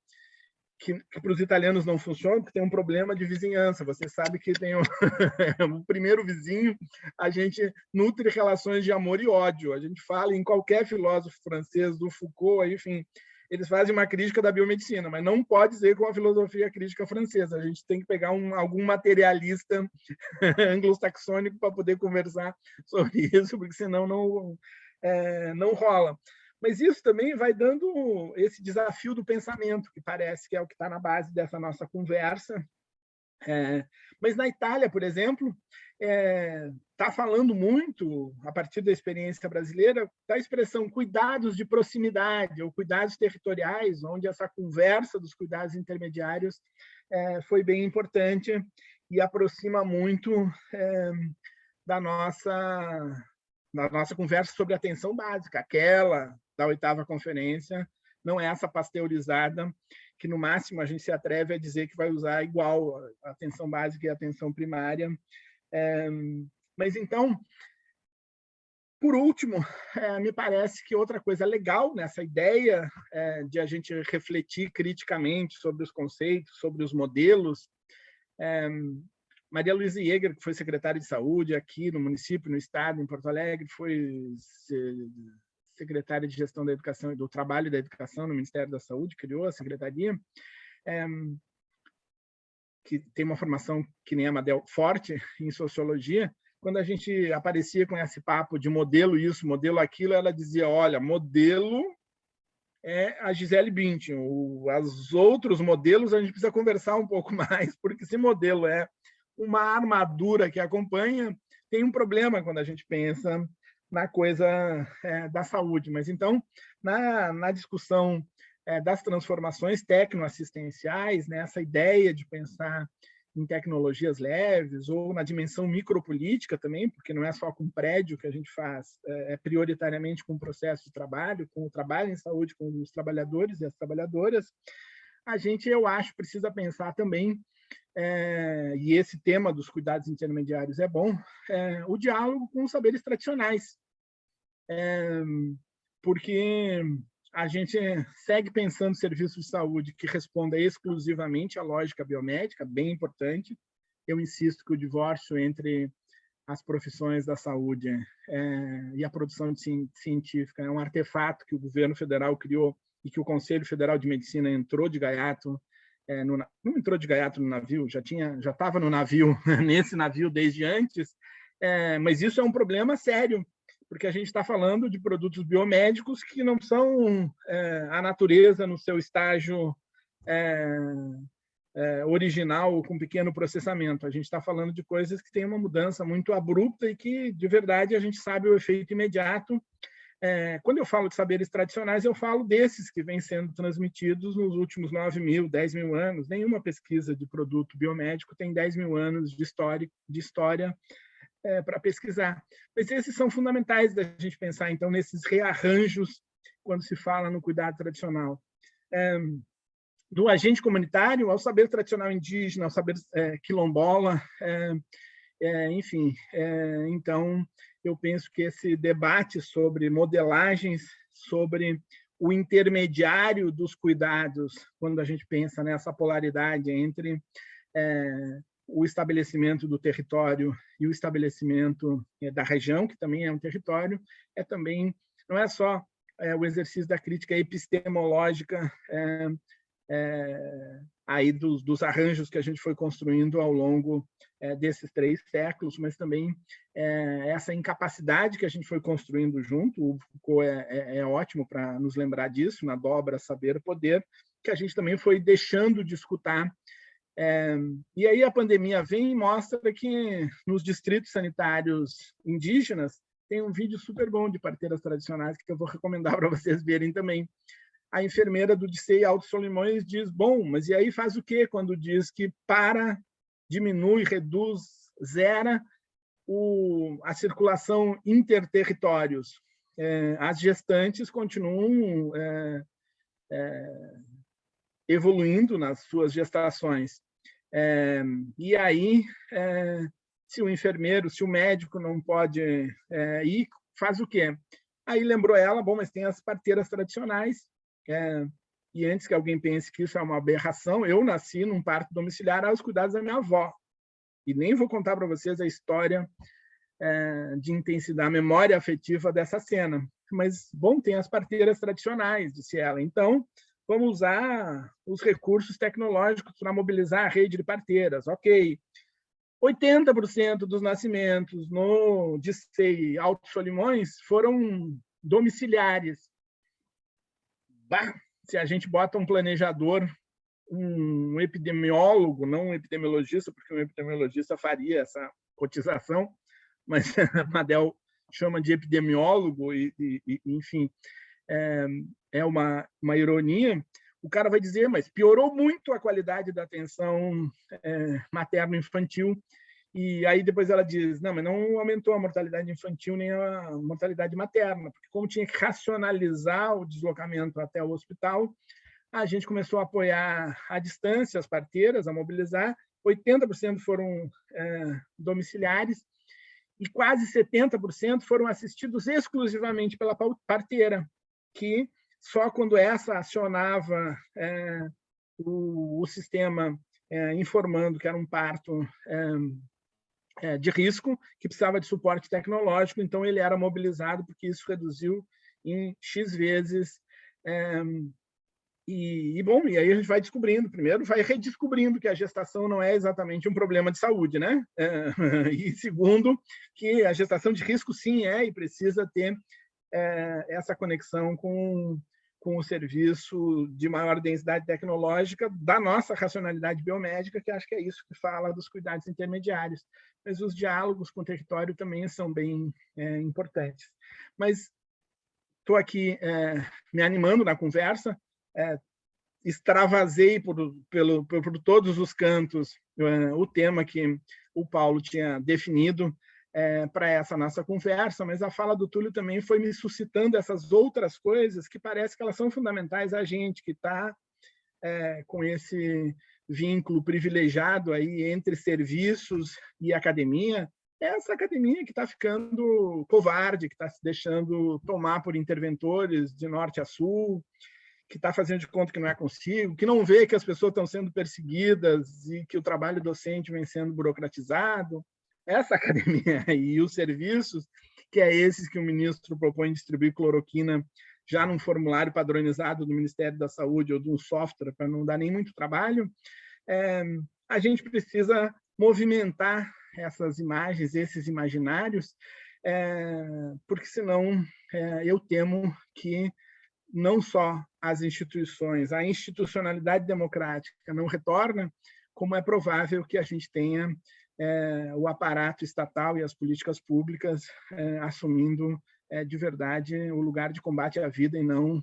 que para os italianos não funciona, porque tem um problema de vizinhança. Você sabe que tem o primeiro vizinho, a gente nutre relações de amor e ódio. A gente fala em qualquer filósofo francês, do Foucault, enfim, eles fazem uma crítica da biomedicina, mas não pode ser com a filosofia crítica francesa. A gente tem que pegar algum materialista anglo-saxônico para poder conversar sobre isso, porque senão não rola. Mas isso também vai dando esse desafio do pensamento, que parece que é o que está na base dessa nossa conversa. Mas na Itália, por exemplo, está falando muito, a partir da experiência brasileira, da expressão cuidados de proximidade ou cuidados territoriais, onde essa conversa dos cuidados intermediários foi bem importante e aproxima muito da nossa conversa sobre atenção básica, aquela da 8ª conferência, não é essa pasteurizada, que no máximo a gente se atreve a dizer que vai usar igual a atenção básica e a atenção primária. Mas então, por último, me parece que outra coisa legal nessa ideia de a gente refletir criticamente sobre os conceitos, sobre os modelos, Maria Luísa Jäger, que foi secretária de saúde aqui no município, no estado, em Porto Alegre, foi secretária de gestão da educação e do trabalho e da educação no Ministério da Saúde, criou a secretaria, que tem uma formação que nem a Madel forte em sociologia. Quando a gente aparecia com esse papo de modelo isso, modelo aquilo, ela dizia, olha, modelo é a Gisele Bündchen, os outros modelos a gente precisa conversar um pouco mais, porque se modelo é uma armadura que acompanha, tem um problema quando a gente pensa na coisa da saúde. Mas, então, na discussão das transformações tecnoassistenciais, né, essa ideia de pensar em tecnologias leves ou na dimensão micropolítica também, porque não é só com prédio que a gente faz, é prioritariamente com o processo de trabalho, com o trabalho em saúde, com os trabalhadores e as trabalhadoras, a gente, eu acho, precisa pensar também, e esse tema dos cuidados intermediários é bom, o diálogo com os saberes tradicionais, porque a gente segue pensando serviços de saúde que respondam exclusivamente à lógica biomédica, bem importante. Eu insisto que o divórcio entre as profissões da saúde e a produção científica é um artefato que o governo federal criou e que o Conselho Federal de Medicina entrou de gaiato, não entrou de gaiato no navio, já estava no navio, nesse navio desde antes, mas isso é um problema sério, porque a gente está falando de produtos biomédicos que não são a natureza no seu estágio original com pequeno processamento. A gente está falando de coisas que têm uma mudança muito abrupta e que, de verdade, a gente sabe o efeito imediato. Quando eu falo de saberes tradicionais, eu falo desses que vêm sendo transmitidos nos últimos 9.000, 10.000 anos. Nenhuma pesquisa de produto biomédico tem 10.000 anos de história para pesquisar. Mas esses são fundamentais da gente pensar, então, nesses rearranjos quando se fala no cuidado tradicional. Do agente comunitário ao saber tradicional indígena, ao saber quilombola, enfim. Então, eu penso que esse debate sobre modelagens, sobre o intermediário dos cuidados, quando a gente pensa nessa polaridade entre o estabelecimento do território e o estabelecimento da região, que também é um território, também, não é só o exercício da crítica epistemológica aí dos arranjos que a gente foi construindo ao longo desses 3 séculos, mas também essa incapacidade que a gente foi construindo junto. O Foucault é ótimo para nos lembrar disso, na dobra Saber Poder, que a gente também foi deixando de escutar. E aí a pandemia vem e mostra que nos distritos sanitários indígenas tem um vídeo super bom de parteiras tradicionais que eu vou recomendar para vocês verem também. A enfermeira do DICEI Alto Solimões diz, bom, mas e aí faz o quê quando diz que diminui, reduz, zera a circulação interterritórios? As gestantes continuam evoluindo nas suas gestações. E aí, se o enfermeiro, se o médico não pode ir, faz o quê? Aí lembrou ela, bom, mas tem as parteiras tradicionais, e antes que alguém pense que isso é uma aberração, eu nasci num parto domiciliar aos cuidados da minha avó. E nem vou contar para vocês a história de intensidade, a memória afetiva dessa cena. Mas, bom, tem as parteiras tradicionais, disse ela. Então, vamos usar os recursos tecnológicos para mobilizar a rede de parteiras. Ok. 80% dos nascimentos no DICEI Alto Solimões foram domiciliares. Bah, se a gente bota um planejador, um epidemiólogo, não um epidemiologista, porque um epidemiologista faria essa cotização, mas a Madel chama de epidemiólogo, enfim, é uma ironia. O cara vai dizer, mas piorou muito a qualidade da atenção materno-infantil. E aí depois ela diz, não, mas não aumentou a mortalidade infantil nem a mortalidade materna, porque como tinha que racionalizar o deslocamento até o hospital, a gente começou a apoiar à distância as parteiras, a mobilizar. 80% foram domiciliares e quase 70% foram assistidos exclusivamente pela parteira, que só quando essa acionava o sistema informando que era um parto de risco, que precisava de suporte tecnológico, então ele era mobilizado, porque isso reduziu em X vezes. Bom, e aí a gente vai descobrindo, primeiro, vai redescobrindo que a gestação não é exatamente um problema de saúde, né? E segundo, que a gestação de risco sim e precisa ter essa conexão com o serviço de maior densidade tecnológica da nossa racionalidade biomédica, que acho que é isso que fala dos cuidados intermediários. Mas os diálogos com o território também são bem importantes. Mas estou aqui me animando na conversa, extravasei por todos os cantos o tema que o Paulo tinha definido para essa nossa conversa, mas a fala do Túlio também foi me suscitando essas outras coisas que parece que elas são fundamentais a gente, que está com esse vínculo privilegiado aí entre serviços e academia, essa academia que está ficando covarde, que está se deixando tomar por interventores de norte a sul, que está fazendo de conta que não é consigo, que não vê que as pessoas estão sendo perseguidas e que o trabalho docente vem sendo burocratizado. Essa academia e os serviços, que é esses que o ministro propõe distribuir cloroquina já num formulário padronizado do Ministério da Saúde ou de um software para não dar nem muito trabalho, a gente precisa movimentar essas imagens, esses imaginários, porque senão eu temo que não só as instituições, a institucionalidade democrática não retorna, como é provável que a gente tenha o aparato estatal e as políticas públicas assumindo de verdade o lugar de combate à vida e não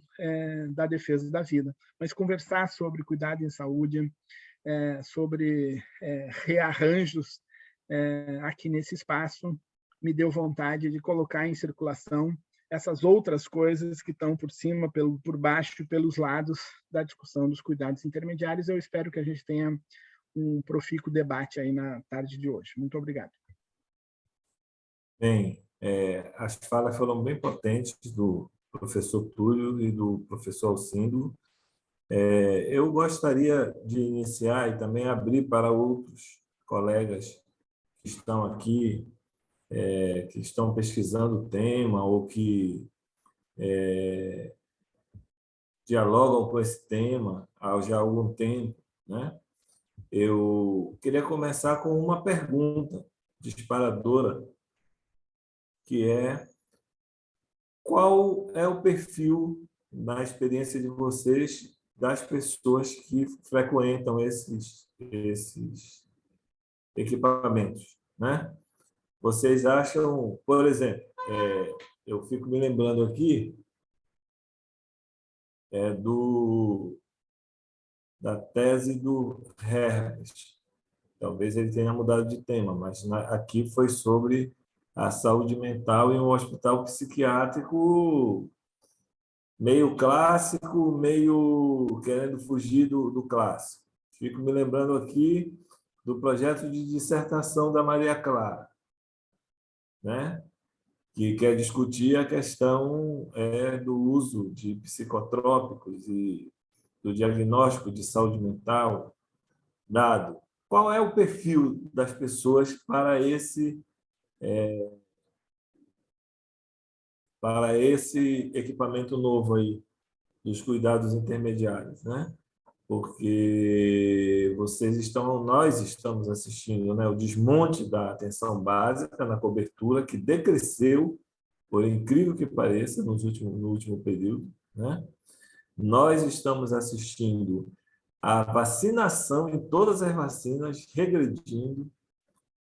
da defesa da vida. Mas conversar sobre cuidado em saúde, sobre rearranjos aqui nesse espaço, me deu vontade de colocar em circulação essas outras coisas que estão por cima, por baixo, pelos lados da discussão dos cuidados intermediários. Eu espero que a gente tenha um profícuo debate aí na tarde de hoje. Muito obrigado. Bem, as falas foram bem potentes do professor Túlio e do professor Alcindo. Eu gostaria de iniciar e também abrir para outros colegas que estão aqui, que estão pesquisando o tema ou que dialogam com esse tema há já algum tempo, né? Eu queria começar com uma pergunta disparadora, que é: qual é o perfil, na experiência de vocês, das pessoas que frequentam esses equipamentos, né? Vocês acham, por exemplo, eu fico me lembrando aqui da tese do Herbert. Talvez ele tenha mudado de tema, mas aqui foi sobre a saúde mental em um hospital psiquiátrico meio clássico, meio querendo fugir do clássico. Fico me lembrando aqui do projeto de dissertação da Maria Clara, né? Que quer discutir a questão do uso de psicotrópicos e do diagnóstico de saúde mental dado. Qual é o perfil das pessoas para esse equipamento novo aí, dos cuidados intermediários, né? Porque nós estamos assistindo, né, o desmonte da atenção básica na cobertura, que decresceu, por incrível que pareça, no último período, né? Nós estamos assistindo a vacinação em todas as vacinas regredindo,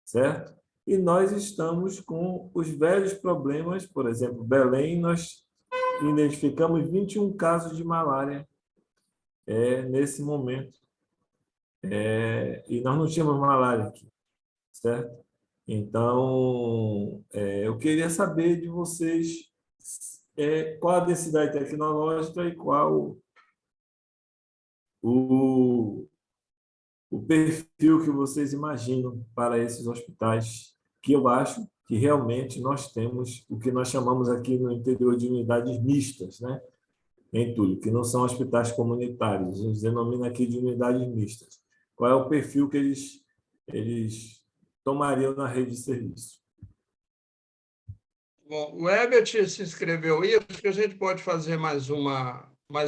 certo? E nós estamos com os velhos problemas, por exemplo, Belém, nós identificamos 21 casos de malária nesse momento. E nós não tínhamos malária aqui, certo? Então, eu queria saber de vocês qual a densidade tecnológica e qual o, o perfil que vocês imaginam para esses hospitais, que eu acho que realmente nós temos o que nós chamamos aqui no interior de unidades mistas, né? Em Túlio, que não são hospitais comunitários, a gente denomina aqui de unidades mistas. Qual é o perfil que eles tomariam na rede de serviço? Bom, o Herbert se inscreveu aí, acho que a gente pode fazer mais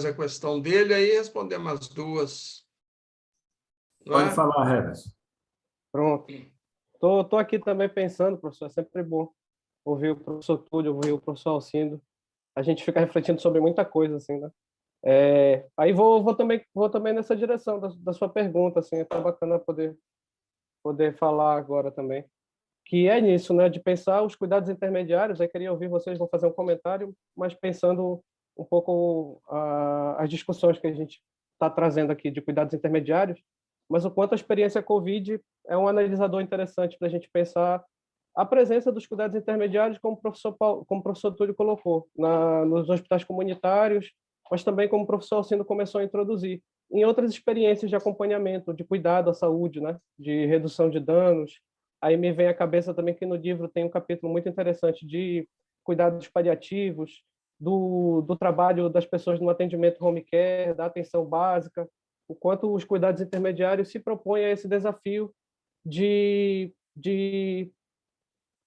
a questão dele, aí responder umas duas. Não Pode é? falar, Herbert. Pronto. Tô aqui também pensando, professor, é sempre bom ouvir o professor Túlio, ouvir o professor Alcindo. A gente fica refletindo sobre muita coisa, assim, né? Aí vou também nessa direção da sua pergunta, assim, é tão bacana poder falar agora também. Que é nisso, né, de pensar os cuidados intermediários. Aí queria ouvir vocês, vão fazer um comentário, mas pensando um pouco as discussões que a gente está trazendo aqui de cuidados intermediários, mas o quanto a experiência COVID é um analisador interessante para a gente pensar a presença dos cuidados intermediários, como o professor Túlio colocou, nos hospitais comunitários, mas também como o professor Alcindo começou a introduzir, em outras experiências de acompanhamento, de cuidado à saúde, né, de redução de danos. Aí me vem à cabeça também que no livro tem um capítulo muito interessante de cuidados paliativos, do trabalho das pessoas no atendimento home care, da atenção básica, o quanto os cuidados intermediários se propõem a esse desafio de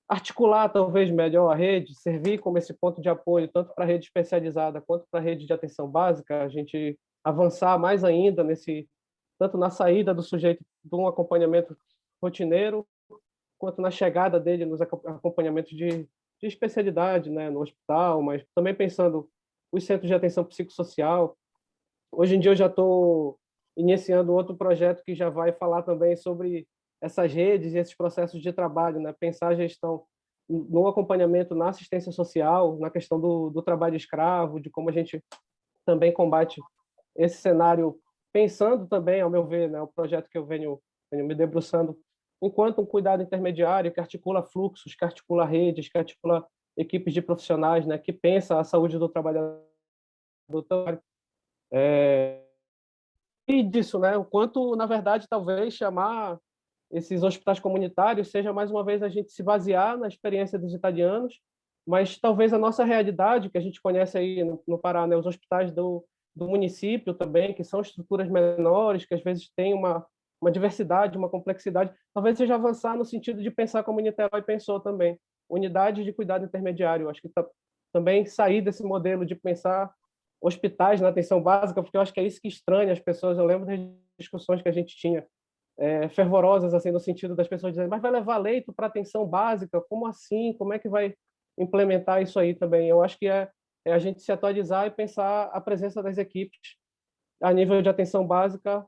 articular talvez melhor a rede, servir como esse ponto de apoio tanto para a rede especializada quanto para a rede de atenção básica, a gente avançar mais ainda tanto na saída do sujeito de um acompanhamento rotineiro, quanto na chegada dele nos acompanhamentos de especialidade, né, no hospital, mas também pensando os centros de atenção psicossocial. Hoje em dia eu já estou iniciando outro projeto que já vai falar também sobre essas redes e esses processos de trabalho, né? Pensar a gestão no acompanhamento na assistência social, na questão do trabalho escravo, de como a gente também combate esse cenário, pensando também, ao meu ver, né, o projeto que eu venho me debruçando, enquanto um cuidado intermediário que articula fluxos, que articula redes, que articula equipes de profissionais, né, que pensa a saúde do trabalhador. E disso, né, o quanto, na verdade, talvez chamar esses hospitais comunitários seja, mais uma vez, a gente se basear na experiência dos italianos, mas talvez a nossa realidade, que a gente conhece aí no Pará, né, os hospitais do município também, que são estruturas menores, que às vezes têm uma diversidade, uma complexidade, talvez seja avançar no sentido de pensar como Niterói pensou também, unidade de cuidado intermediário. Acho que também sair desse modelo de pensar hospitais na atenção básica, porque eu acho que é isso que estranha as pessoas. Eu lembro de discussões que a gente tinha, fervorosas, assim, no sentido das pessoas dizendo, mas vai levar leito para atenção básica? Como assim? Como é que vai implementar isso aí também? Eu acho que é a gente se atualizar e pensar a presença das equipes a nível de atenção básica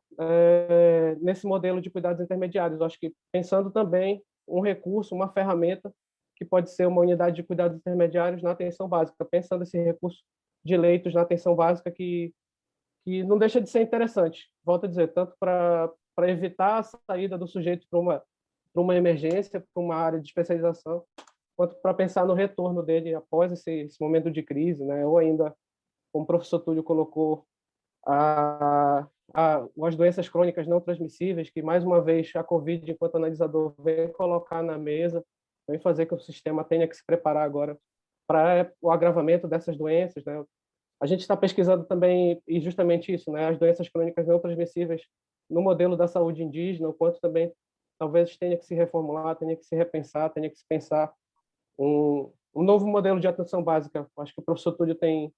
nesse modelo de cuidados intermediários. Eu acho que pensando também um recurso, uma ferramenta que pode ser uma unidade de cuidados intermediários na atenção básica, pensando esse recurso de leitos na atenção básica que não deixa de ser interessante. Volto a dizer, tanto para evitar a saída do sujeito para uma emergência, para uma área de especialização, quanto para pensar no retorno dele após esse momento de crise, né? Ou ainda, como o professor Túlio colocou, as doenças crônicas não transmissíveis, que, mais uma vez, a Covid, enquanto analisador, vem colocar na mesa, vem fazer que o sistema tenha que se preparar agora para o agravamento dessas doenças, né? A gente está pesquisando também, e justamente isso, né? As doenças crônicas não transmissíveis no modelo da saúde indígena, o quanto também talvez tenha que se reformular, tenha que se repensar, tenha que se pensar um novo modelo de atenção básica. Acho que o professor Túlio tem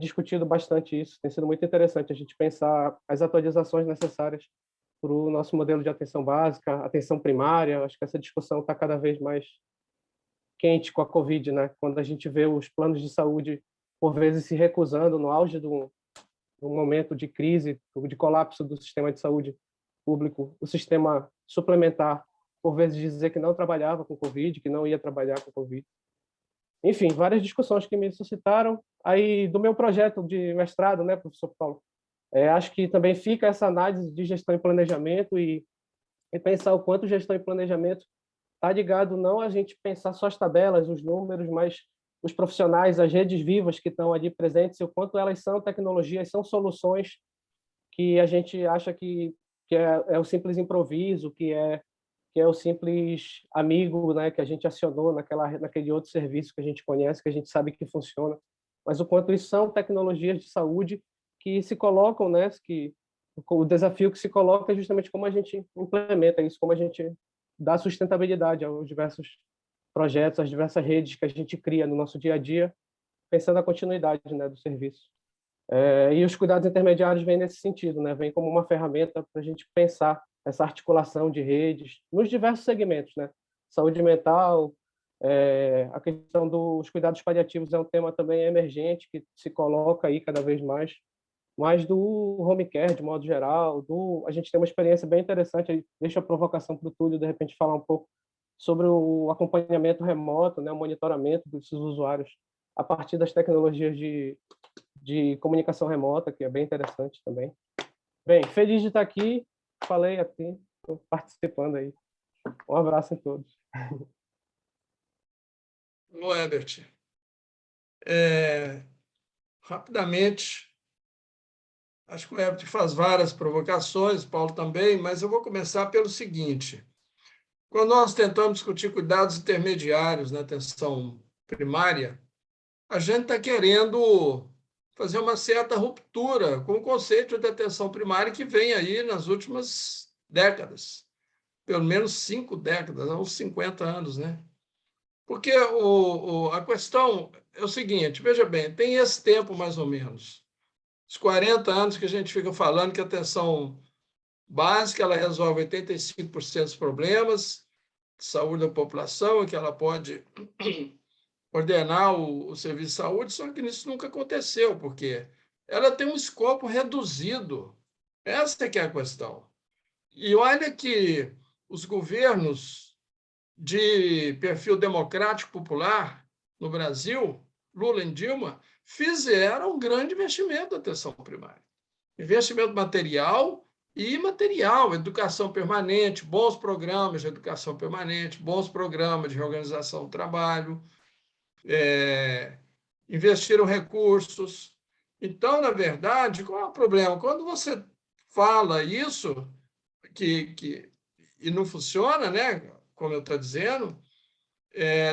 discutido bastante isso, tem sido muito interessante a gente pensar as atualizações necessárias para o nosso modelo de atenção básica, atenção primária. Acho que essa discussão está cada vez mais quente com a Covid, né? Quando a gente vê os planos de saúde, por vezes, se recusando no auge do momento de crise, de colapso do sistema de saúde público, o sistema suplementar, por vezes, dizer que não trabalhava com Covid, que não ia trabalhar com Covid. Enfim, várias discussões que me suscitaram. Aí, do meu projeto de mestrado, né, professor Paulo, acho que também fica essa análise de gestão e planejamento e pensar o quanto gestão e planejamento está ligado não a gente pensar só as tabelas, os números, mas os profissionais, as redes vivas que estão ali presentes, e o quanto elas são tecnologias, são soluções que a gente acha que é o simples improviso, que é o simples amigo, né, que a gente acionou naquele outro serviço que a gente conhece, que a gente sabe que funciona, mas o quanto isso são tecnologias de saúde que se colocam, né, que o desafio que se coloca é justamente como a gente implementa isso, como a gente dá sustentabilidade aos diversos projetos, às diversas redes que a gente cria no nosso dia a dia, pensando na continuidade, né, do serviço. E os cuidados intermediários vêm nesse sentido, né, vem como uma ferramenta para a gente pensar essa articulação de redes nos diversos segmentos, né? Saúde mental, a questão dos cuidados paliativos é um tema também emergente que se coloca aí cada vez mais, mas do home care de modo geral, a gente tem uma experiência bem interessante, aí deixa a provocação para o Túlio de repente falar um pouco sobre o acompanhamento remoto, né, o monitoramento desses usuários a partir das tecnologias de comunicação remota, que é bem interessante também. Bem, feliz de estar aqui. Falei aqui, estou participando aí. Um abraço a todos. Alô, Herbert. Rapidamente, acho que o Herbert faz várias provocações, o Paulo também, mas eu vou começar pelo seguinte. Quando nós tentamos discutir cuidados intermediários na atenção primária, a gente está querendo fazer uma certa ruptura com o conceito de atenção primária que vem aí nas últimas décadas, pelo menos 5 décadas, uns 50 anos, né? Porque a questão é o seguinte, veja bem, tem esse tempo mais ou menos, os 40 anos que a gente fica falando que a atenção básica ela resolve 85% dos problemas de saúde da população e que ela pode ordenar o serviço de saúde, só que isso nunca aconteceu, porque ela tem um escopo reduzido. Essa é que é a questão. E olha que os governos de perfil democrático popular no Brasil, Lula e Dilma, fizeram um grande investimento na atenção primária. Investimento material e imaterial, educação permanente, bons programas de educação permanente, bons programas de reorganização do trabalho, investiram recursos. Então, na verdade, qual é o problema? Quando você fala isso, e não funciona, né? Como eu estou dizendo,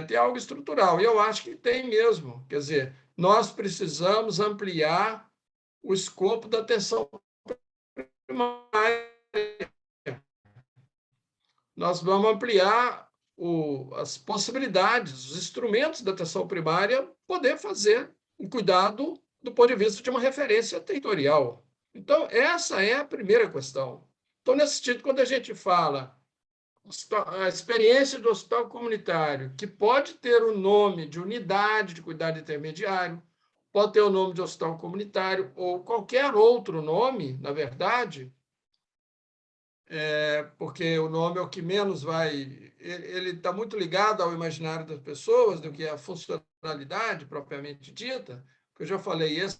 tem algo estrutural. E eu acho que tem mesmo. Quer dizer, nós precisamos ampliar o escopo da atenção primária. Nós vamos ampliar as possibilidades, os instrumentos da atenção primária poder fazer um cuidado do ponto de vista de uma referência territorial. Então, essa é a primeira questão. Então, nesse sentido, quando a gente fala a experiência do hospital comunitário, que pode ter o nome de unidade de cuidado intermediário, pode ter o nome de hospital comunitário ou qualquer outro nome, na verdade, porque o nome é o que menos vai... Ele está muito ligado ao imaginário das pessoas do que a funcionalidade propriamente dita, porque eu já falei, esse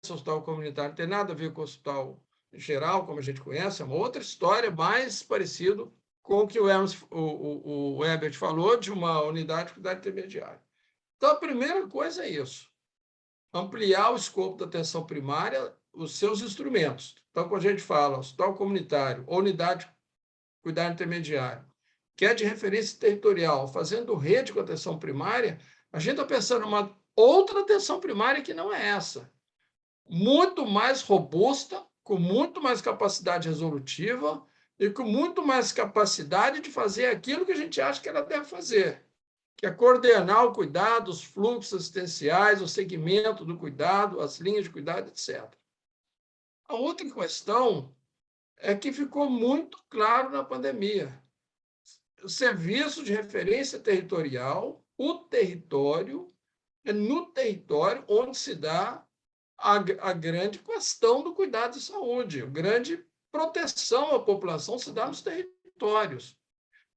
hospital comunitário não tem nada a ver com o hospital geral, como a gente conhece, é uma outra história, mais parecido com o que o Herbert falou de uma unidade de cuidado intermediário. Então, a primeira coisa é isso, ampliar o escopo da atenção primária, os seus instrumentos. Então, quando a gente fala hospital comunitário ou unidade de cuidado intermediário, que é de referência territorial, fazendo rede com a atenção primária, a gente está pensando em uma outra atenção primária que não é essa, muito mais robusta, com muito mais capacidade resolutiva e com muito mais capacidade de fazer aquilo que a gente acha que ela deve fazer, que é coordenar o cuidado, os fluxos assistenciais, o segmento do cuidado, as linhas de cuidado, etc. A outra questão é que ficou muito claro na pandemia. O serviço de referência territorial, o território, é no território onde se dá a grande questão do cuidado de saúde, a grande proteção à população se dá nos territórios.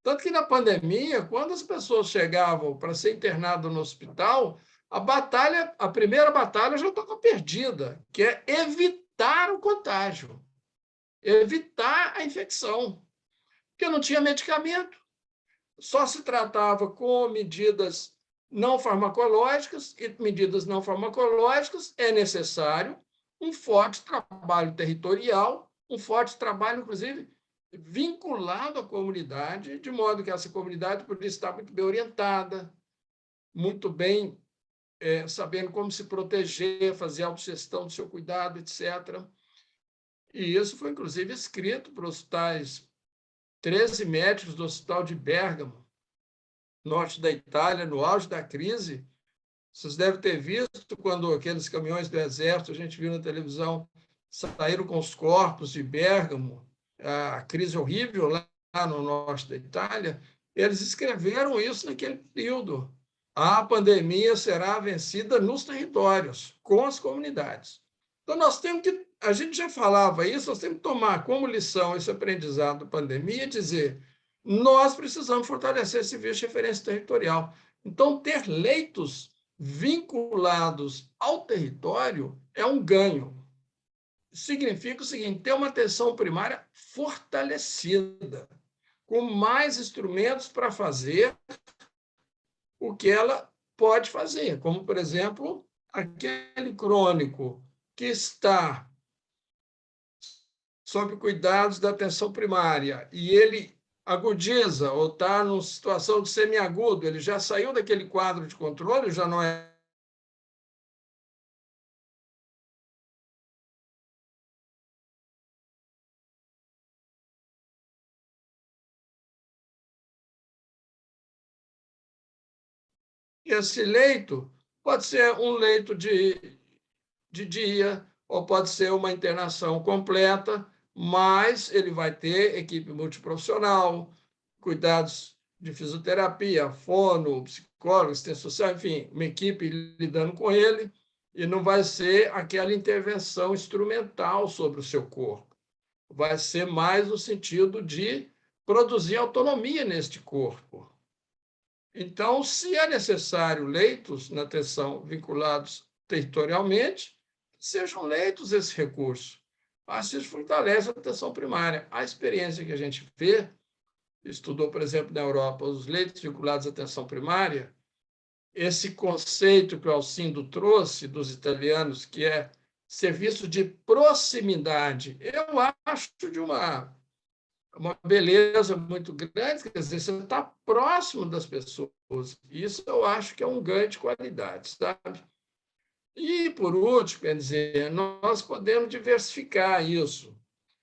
Tanto que na pandemia, quando as pessoas chegavam para ser internado no hospital, a primeira batalha já estava perdida, que é evitar o contágio, evitar a infecção, porque não tinha medicamento, só se tratava com medidas não farmacológicas, e medidas não farmacológicas é necessário um forte trabalho territorial, um forte trabalho, inclusive, vinculado à comunidade, de modo que essa comunidade poderia estar muito bem orientada, muito bem sabendo como se proteger, fazer a autogestão do seu cuidado, etc. E isso foi, inclusive, escrito para os tais 13 médicos do Hospital de Bérgamo, norte da Itália, no auge da crise. Vocês devem ter visto quando aqueles caminhões do Exército, a gente viu na televisão, saíram com os corpos de Bérgamo, a crise horrível lá no norte da Itália, eles escreveram isso naquele período. A pandemia será vencida nos territórios, com as comunidades. Então, nós temos que, a gente já falava isso, nós temos que tomar como lição esse aprendizado da pandemia e dizer, nós precisamos fortalecer esse serviço de referência territorial. Então, ter leitos vinculados ao território é um ganho. Significa o seguinte, ter uma atenção primária fortalecida, com mais instrumentos para fazer o que ela pode fazer, como, por exemplo, aquele crônico que está sob cuidados da atenção primária e ele agudiza ou está numa situação de semiagudo, ele já saiu daquele quadro de controle, já não é esse leito pode ser um leito de dia, ou pode ser uma internação completa, mas ele vai ter equipe multiprofissional, cuidados de fisioterapia, fono, psicólogo, assistência social, enfim, uma equipe lidando com ele, e não vai ser aquela intervenção instrumental sobre o seu corpo. Vai ser mais no sentido de produzir autonomia neste corpo. Então, se é necessário leitos na atenção vinculados territorialmente, sejam leitos esse recurso. Assim se fortalece a atenção primária. A experiência que a gente vê, estudou, por exemplo, na Europa, os leitos vinculados à atenção primária, esse conceito que o Alcindo trouxe dos italianos, que é serviço de proximidade, eu acho de uma beleza muito grande, quer dizer, você está próximo das pessoas. Isso eu acho que é um ganho de qualidade, sabe? E, por último, quer dizer, nós podemos diversificar isso.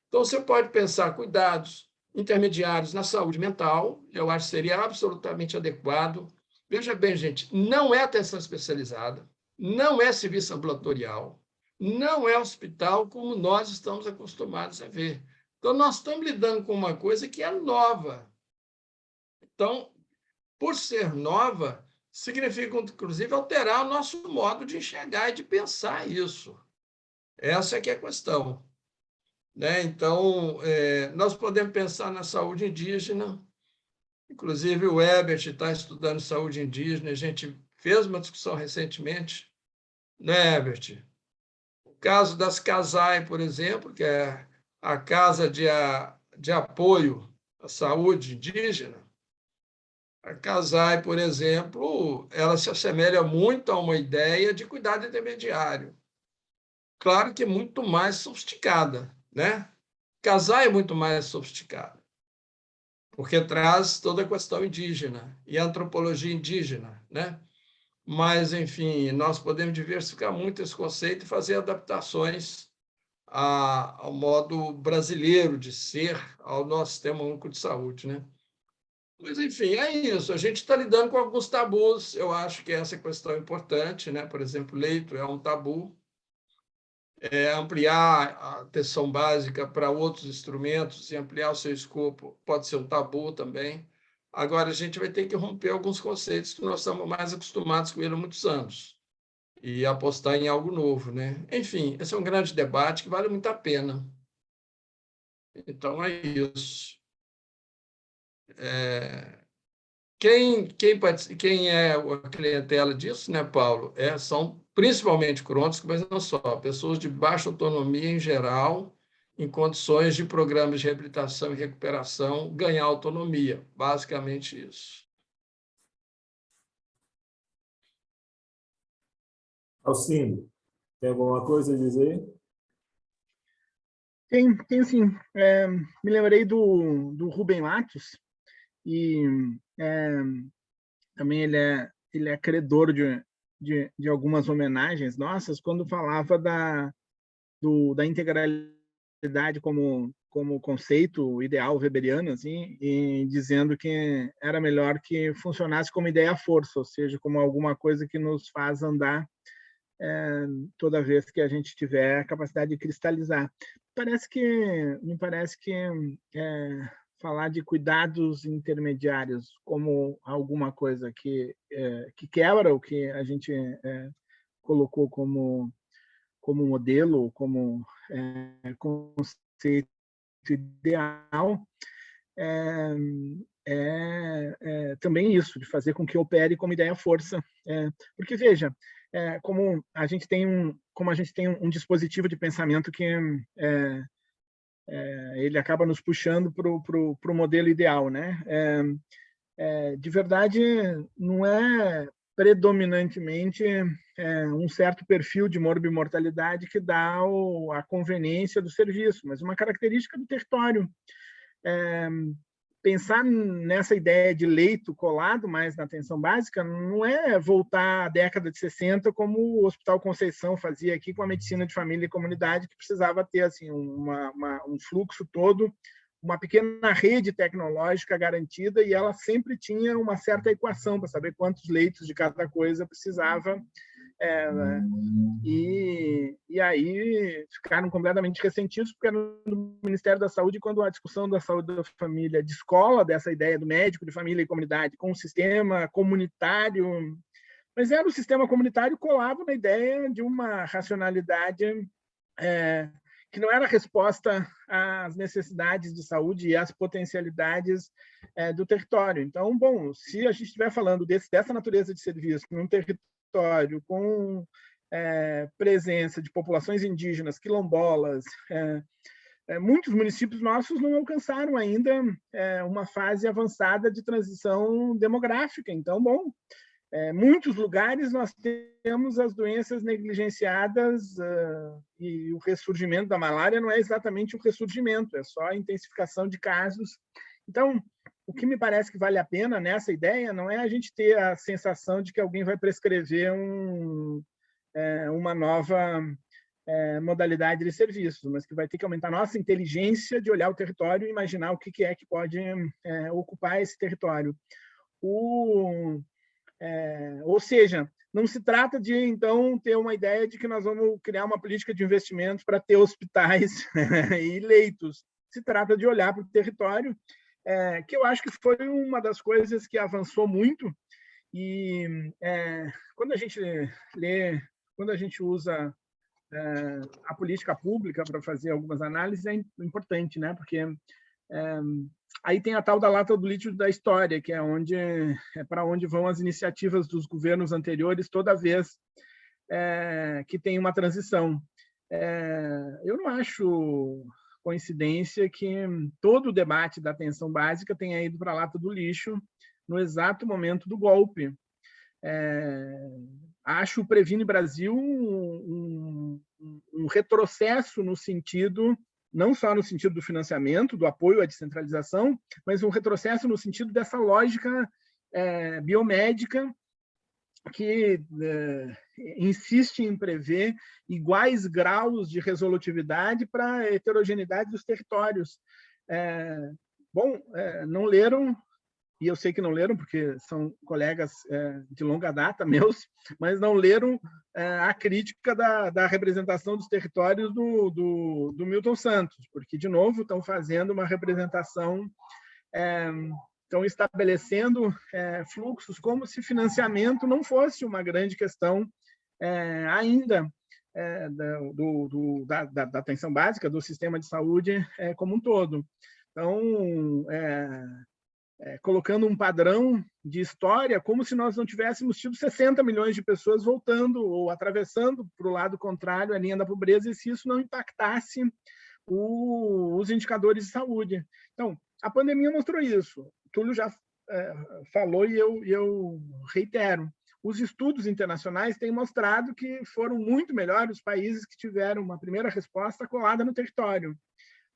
Então, você pode pensar cuidados intermediários na saúde mental, eu acho que seria absolutamente adequado. Veja bem, gente, não é atenção especializada, não é serviço ambulatorial, não é hospital como nós estamos acostumados a ver. Então, nós estamos lidando com uma coisa que é nova. Então, por ser nova, significa, inclusive, alterar o nosso modo de enxergar e de pensar isso. Essa é que é a questão. Né? Então, nós podemos pensar na saúde indígena, inclusive o Ebert está estudando saúde indígena, a gente fez uma discussão recentemente, né, Ebert? O caso das CASAI, por exemplo, que é a Casa de Apoio à Saúde Indígena. A CASAI, por exemplo, ela se assemelha muito a uma ideia de cuidado intermediário. Claro que muito mais sofisticada, né? CASAI é muito mais sofisticada, porque traz toda a questão indígena e a antropologia indígena, né? Mas, enfim, nós podemos diversificar muito esse conceito e fazer adaptações ao modo brasileiro de ser, ao nosso sistema único de saúde, né? Mas, enfim, é isso. A gente está lidando com alguns tabus. Eu acho que essa questão é importante, né? Por exemplo, leito é um tabu. Ampliar a atenção básica para outros instrumentos e ampliar o seu escopo pode ser um tabu também. Agora, a gente vai ter que romper alguns conceitos que nós estamos mais acostumados com ele há muitos anos e apostar em algo novo, né? Enfim, esse é um grande debate que vale muito a pena. Então, é isso. Quem é a clientela disso, né, Paulo? São principalmente crônicos, mas não só, pessoas de baixa autonomia em geral, em condições de programas de reabilitação e recuperação, ganhar autonomia, basicamente isso. Alcindo, tem alguma coisa a dizer? Tem sim. Me lembrei do Rubem Matos, e também ele é credor de algumas homenagens nossas, quando falava da integralidade como conceito ideal weberiano, assim, e dizendo que era melhor que funcionasse como ideia-força, ou seja, como alguma coisa que nos faz andar toda vez que a gente tiver a capacidade de cristalizar. Me parece que falar de cuidados intermediários como alguma coisa que quebra o que a gente colocou como modelo, como conceito ideal, também isso, de fazer com que opere como ideia-força. Porque, veja, como a gente tem um dispositivo de pensamento que ele acaba nos puxando para o modelo ideal, né? De verdade, não é predominantemente um certo perfil de morbimortalidade que dá a conveniência do serviço, mas uma característica do território. Pensar nessa ideia de leito colado mais na atenção básica não é voltar à década de 60, como o Hospital Conceição fazia aqui com a medicina de família e comunidade, que precisava ter assim, um fluxo todo, uma pequena rede tecnológica garantida, e ela sempre tinha uma certa equação para saber quantos leitos de cada coisa precisava. E aí ficaram completamente ressentidos, porque era no Ministério da Saúde, quando a discussão da saúde da família descola dessa ideia do médico de família e comunidade com o sistema comunitário, mas era o sistema comunitário colado na ideia de uma racionalidade que não era resposta às necessidades de saúde e às potencialidades do território. Então, bom, se a gente estiver falando dessa natureza de serviço num território com presença de populações indígenas, quilombolas, muitos municípios nossos não alcançaram ainda uma fase avançada de transição demográfica. Então, bom, muitos lugares nós temos as doenças negligenciadas e o ressurgimento da malária não é exatamente o ressurgimento, é só a intensificação de casos. Então, o que me parece que vale a pena nessa ideia não é a gente ter a sensação de que alguém vai prescrever uma nova modalidade de serviços, mas que vai ter que aumentar a nossa inteligência de olhar o território e imaginar o que é que pode ocupar esse território. Ou seja, não se trata de, então, ter uma ideia de que nós vamos criar uma política de investimentos para ter hospitais e leitos. se trata de olhar para o território, que eu acho que foi uma das coisas que avançou muito. E quando a gente lê, quando a gente usa a política pública para fazer algumas análises, é importante, né? Porque aí tem a tal da lata do lítio da história, que é para onde vão as iniciativas dos governos anteriores toda vez que tem uma transição. Eu não acho coincidência que todo o debate da atenção básica tenha ido para a lata do lixo no exato momento do golpe. Acho o Previne Brasil um retrocesso no sentido, não só no sentido do financiamento, do apoio à descentralização, mas um retrocesso no sentido dessa lógica biomédica que insiste em prever iguais graus de resolutividade para a heterogeneidade dos territórios. Não leram, e eu sei que não leram, porque são colegas de longa data meus, mas não leram a crítica da representação dos territórios do Milton Santos, porque, de novo, estão fazendo uma representação, estão estabelecendo fluxos como se financiamento não fosse uma grande questão ainda da atenção básica, do sistema de saúde como um todo. Então, colocando um padrão de história como se nós não tivéssemos tido 60 milhões de pessoas voltando ou atravessando para o lado contrário a linha da pobreza, e se isso não impactasse os indicadores de saúde. Então, a pandemia mostrou isso. O Túlio já falou e eu reitero. Os estudos internacionais têm mostrado que foram muito melhores os países que tiveram uma primeira resposta colada no território.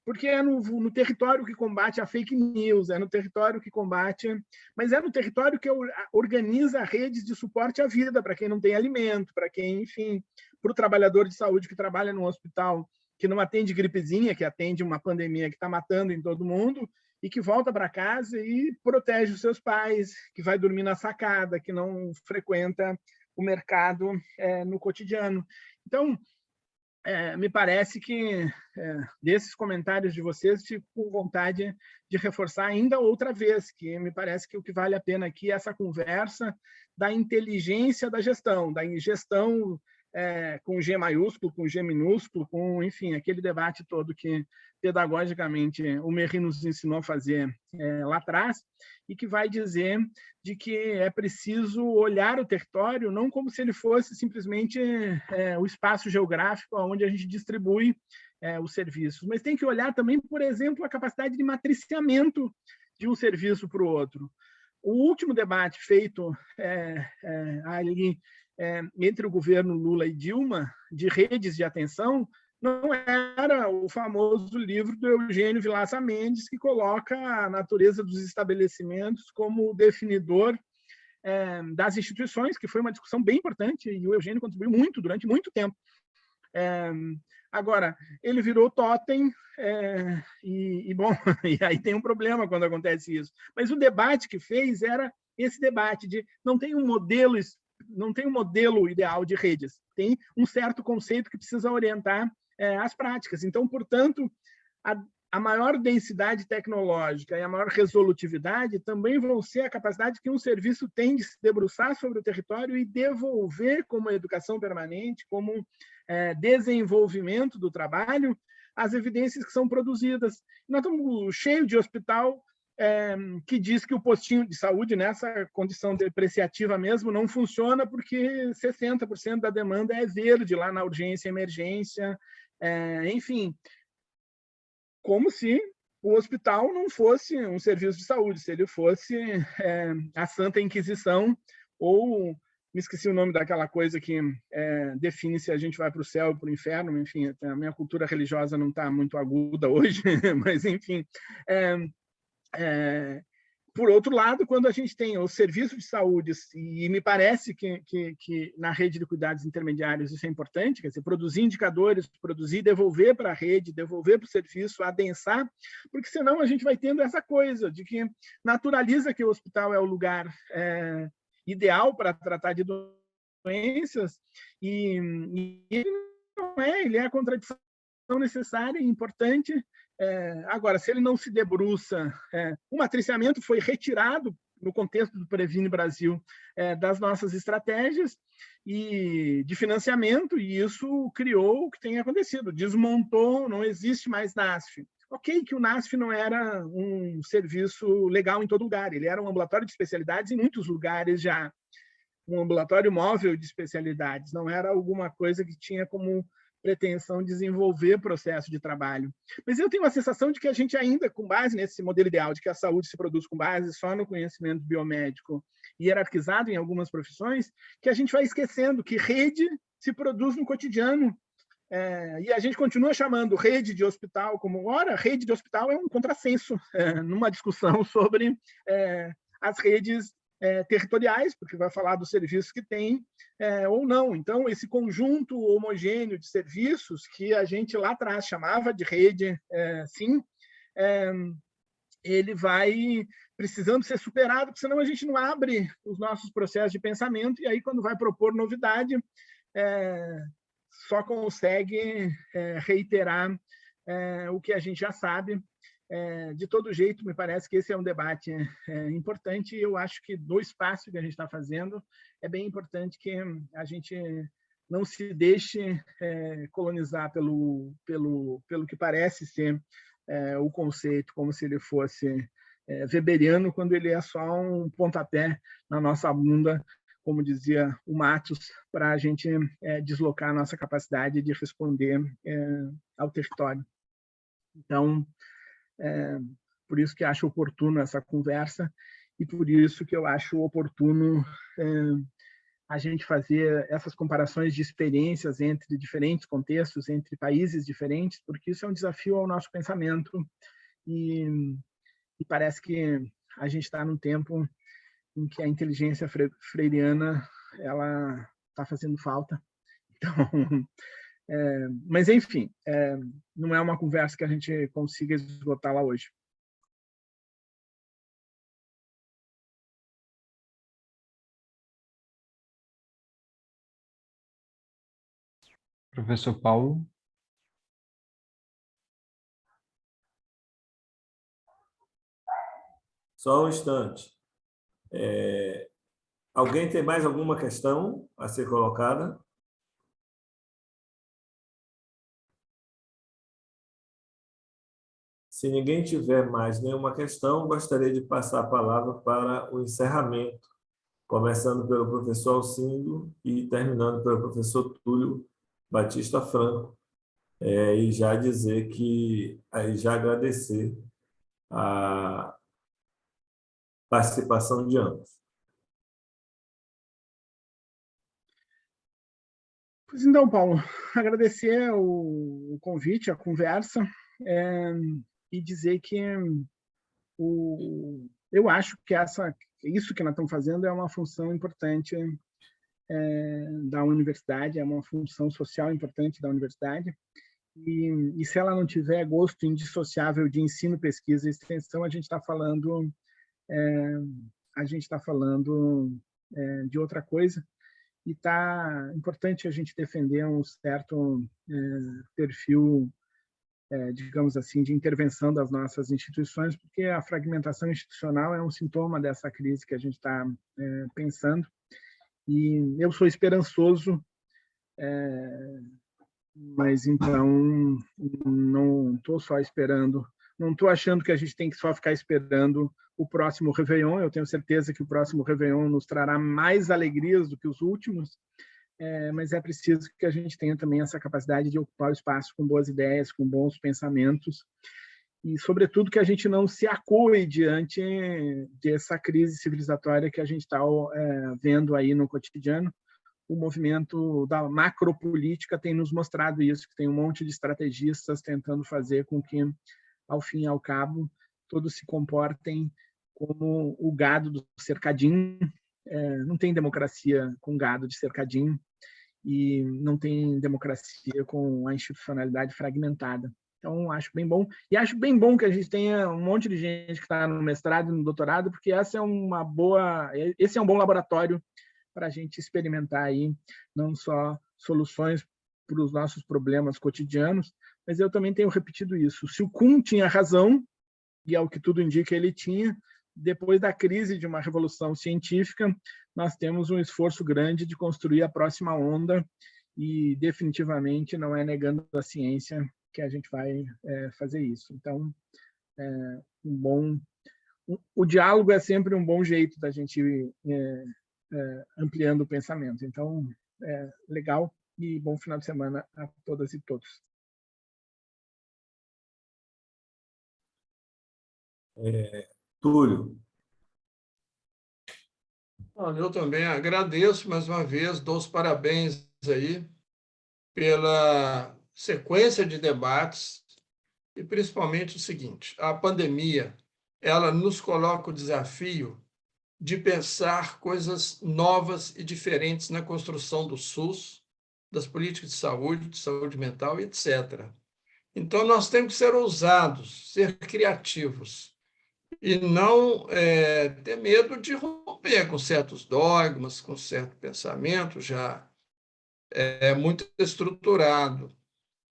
Porque é no território que combate a fake news, é no território que combate... Mas é no território que organiza redes de suporte à vida, para quem não tem alimento, para quem, enfim, para o trabalhador de saúde que trabalha num hospital, que não atende gripezinha, que atende uma pandemia que está matando em todo mundo, e que volta para casa e protege os seus pais, que vai dormir na sacada, que não frequenta o mercado no cotidiano. Então, me parece que desses comentários de vocês fico com vontade de reforçar ainda outra vez, que me parece que o que vale a pena aqui é essa conversa da inteligência da gestão com G maiúsculo, com G minúsculo, com, enfim, aquele debate todo que pedagogicamente o Merri nos ensinou a fazer lá atrás, e que vai dizer de que é preciso olhar o território não como se ele fosse simplesmente o espaço geográfico onde a gente distribui os serviços, mas tem que olhar também, por exemplo, a capacidade de matriciamento de um serviço para o outro. O último debate feito ali entre o governo Lula e Dilma, de redes de atenção, não era o famoso livro do Eugênio Vilaça Mendes, que coloca a natureza dos estabelecimentos como definidor das instituições, que foi uma discussão bem importante, e o Eugênio contribuiu muito, durante muito tempo. Agora, ele virou totem, bom, e aí tem um problema quando acontece isso. Mas o debate que fez era esse debate de não tem um modelo ideal de redes, tem um certo conceito que precisa orientar as práticas. Então, portanto, a maior densidade tecnológica e a maior resolutividade também vão ser a capacidade que um serviço tem de se debruçar sobre o território e devolver como educação permanente, como desenvolvimento do trabalho, as evidências que são produzidas. Nós estamos cheios de hospital que diz que o postinho de saúde, nessa condição depreciativa mesmo, não funciona porque 60% da demanda é verde lá na urgência e emergência, enfim, como se o hospital não fosse um serviço de saúde, se ele fosse a Santa Inquisição, ou, me esqueci o nome daquela coisa que define se a gente vai para o céu ou para o inferno, enfim, a minha cultura religiosa não está muito aguda hoje, mas, enfim... Por outro lado, quando a gente tem os serviços de saúde, e me parece que na rede de cuidados intermediários isso é importante, quer dizer, produzir indicadores, produzir, devolver para a rede, devolver para o serviço, adensar, porque senão a gente vai tendo essa coisa de que naturaliza que o hospital é o lugar ideal para tratar de doenças, e ele não é, ele é a contradição necessária e importante Agora, se ele não se debruça, o matriciamento foi retirado no contexto do Previne Brasil das nossas estratégias e de financiamento, e isso criou o que tem acontecido, desmontou, não existe mais NASF. Ok, que o NASF não era um serviço legal em todo lugar, ele era um ambulatório de especialidades em muitos lugares já, um ambulatório móvel de especialidades, não era alguma coisa que tinha como pretensão desenvolver processo de trabalho. Mas eu tenho a sensação de que a gente ainda, com base nesse modelo ideal de que a saúde se produz com base só no conhecimento biomédico hierarquizado em algumas profissões, que a gente vai esquecendo que rede se produz no cotidiano. E a gente continua chamando rede de hospital como, ora, rede de hospital é um contrassenso numa discussão sobre as redes territoriais, porque vai falar dos serviços que tem ou não. Então, esse conjunto homogêneo de serviços que a gente lá atrás chamava de rede, sim, ele vai precisando ser superado, porque senão a gente não abre os nossos processos de pensamento, e aí, quando vai propor novidade, só consegue reiterar o que a gente já sabe. De todo jeito, me parece que esse é um debate importante, e eu acho que do espaço que a gente está fazendo, é bem importante que a gente não se deixe colonizar pelo que parece ser o conceito, como se ele fosse weberiano, quando ele é só um pontapé na nossa bunda, como dizia o Matos, para a gente deslocar a nossa capacidade de responder ao território. Então, por isso que acho oportuno essa conversa e por isso que eu acho oportuno a gente fazer essas comparações de experiências entre diferentes contextos, entre países diferentes, porque isso é um desafio ao nosso pensamento e parece que a gente está num tempo em que a inteligência freiriana ela está fazendo falta. Então, mas, enfim, não é uma conversa que a gente consiga esgotar lá hoje. Professor Paulo. Só um instante. Alguém tem mais alguma questão a ser colocada? Se ninguém tiver mais nenhuma questão, gostaria de passar a palavra para o encerramento, começando pelo professor Alcindo e terminando pelo professor Túlio Batista Franco, e já dizer que, já agradecer a participação de ambos. Pois então, Paulo, agradecer o convite, a conversa, e dizer que eu acho que isso que nós estamos fazendo é uma função importante da universidade, é uma função social importante da universidade, e se ela não tiver gosto indissociável de ensino, pesquisa e extensão, a gente está falando de outra coisa, e está importante a gente defender um certo perfil, digamos assim, de intervenção das nossas instituições, porque a fragmentação institucional é um sintoma dessa crise que a gente está pensando. E eu sou esperançoso, mas então não estou só esperando, não estou achando que a gente tem que só ficar esperando o próximo Réveillon. Eu tenho certeza que o próximo Réveillon nos trará mais alegrias do que os últimos, mas é preciso que a gente tenha também essa capacidade de ocupar o espaço com boas ideias, com bons pensamentos, e, sobretudo, que a gente não se acue diante dessa crise civilizatória que a gente está vendo aí no cotidiano. O movimento da macropolítica tem nos mostrado isso, que tem um monte de estrategistas tentando fazer com que, ao fim e ao cabo, todos se comportem como o gado do cercadinho. Não tem democracia com gado de cercadinho e não tem democracia com a institucionalidade fragmentada. Então, acho bem bom. E acho bem bom que a gente tenha um monte de gente que está no mestrado e no doutorado, porque esse é um bom laboratório para a gente experimentar aí não só soluções para os nossos problemas cotidianos, mas eu também tenho repetido isso. Se o Kuhn tinha razão, e ao que tudo indica ele tinha, depois da crise de uma revolução científica, nós temos um esforço grande de construir a próxima onda e definitivamente não é negando a ciência que a gente vai fazer isso. Então, o diálogo é sempre um bom jeito da gente ampliando o pensamento. Então, legal e bom final de semana a todas e todos. Túlio. Olha, eu também agradeço mais uma vez, dou os parabéns aí pela sequência de debates e principalmente o seguinte: a pandemia, ela nos coloca o desafio de pensar coisas novas e diferentes na construção do SUS, das políticas de saúde mental, etc. Então, nós temos que ser ousados, ser criativos e não ter medo de romper com certos dogmas, com certo pensamento já muito estruturado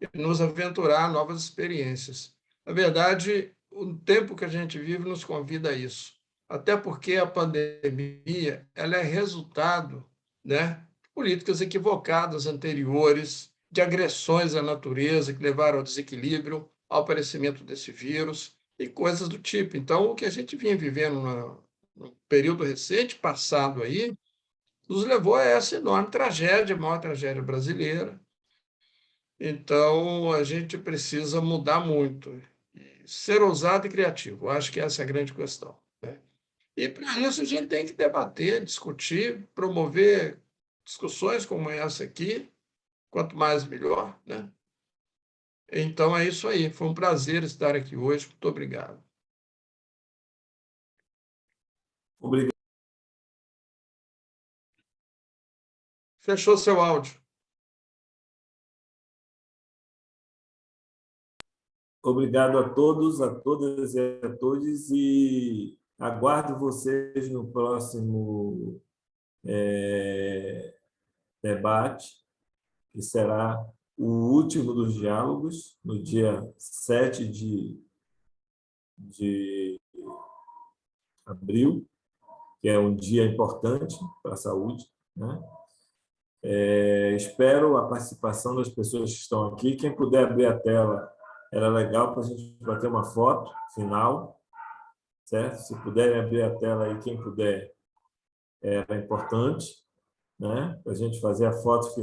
e nos aventurar a novas experiências. Na verdade, o tempo que a gente vive nos convida a isso, até porque a pandemia ela é resultado, né, de políticas equivocadas anteriores, de agressões à natureza que levaram ao desequilíbrio, ao aparecimento desse vírus e coisas do tipo. Então, o que a gente vinha vivendo no período recente, passado aí, nos levou a essa enorme tragédia, a maior tragédia brasileira. Então, a gente precisa mudar muito, e ser ousado e criativo. Acho que essa é a grande questão, né? E, para isso, a gente tem que debater, discutir, promover discussões como essa aqui, quanto mais, melhor, né? Então, é isso aí. Foi um prazer estar aqui hoje. Muito obrigado. Obrigado. Fechou seu áudio. Obrigado a todos, a todas e a todos, e aguardo vocês no próximo debate, que será o último dos diálogos, no dia 7 de abril, que é um dia importante para a saúde, né? Espero a participação das pessoas que estão aqui. Quem puder abrir a tela, era legal para a gente bater uma foto final, certo? Se puderem abrir a tela aí, quem puder, era importante, né? Para a gente fazer a foto final.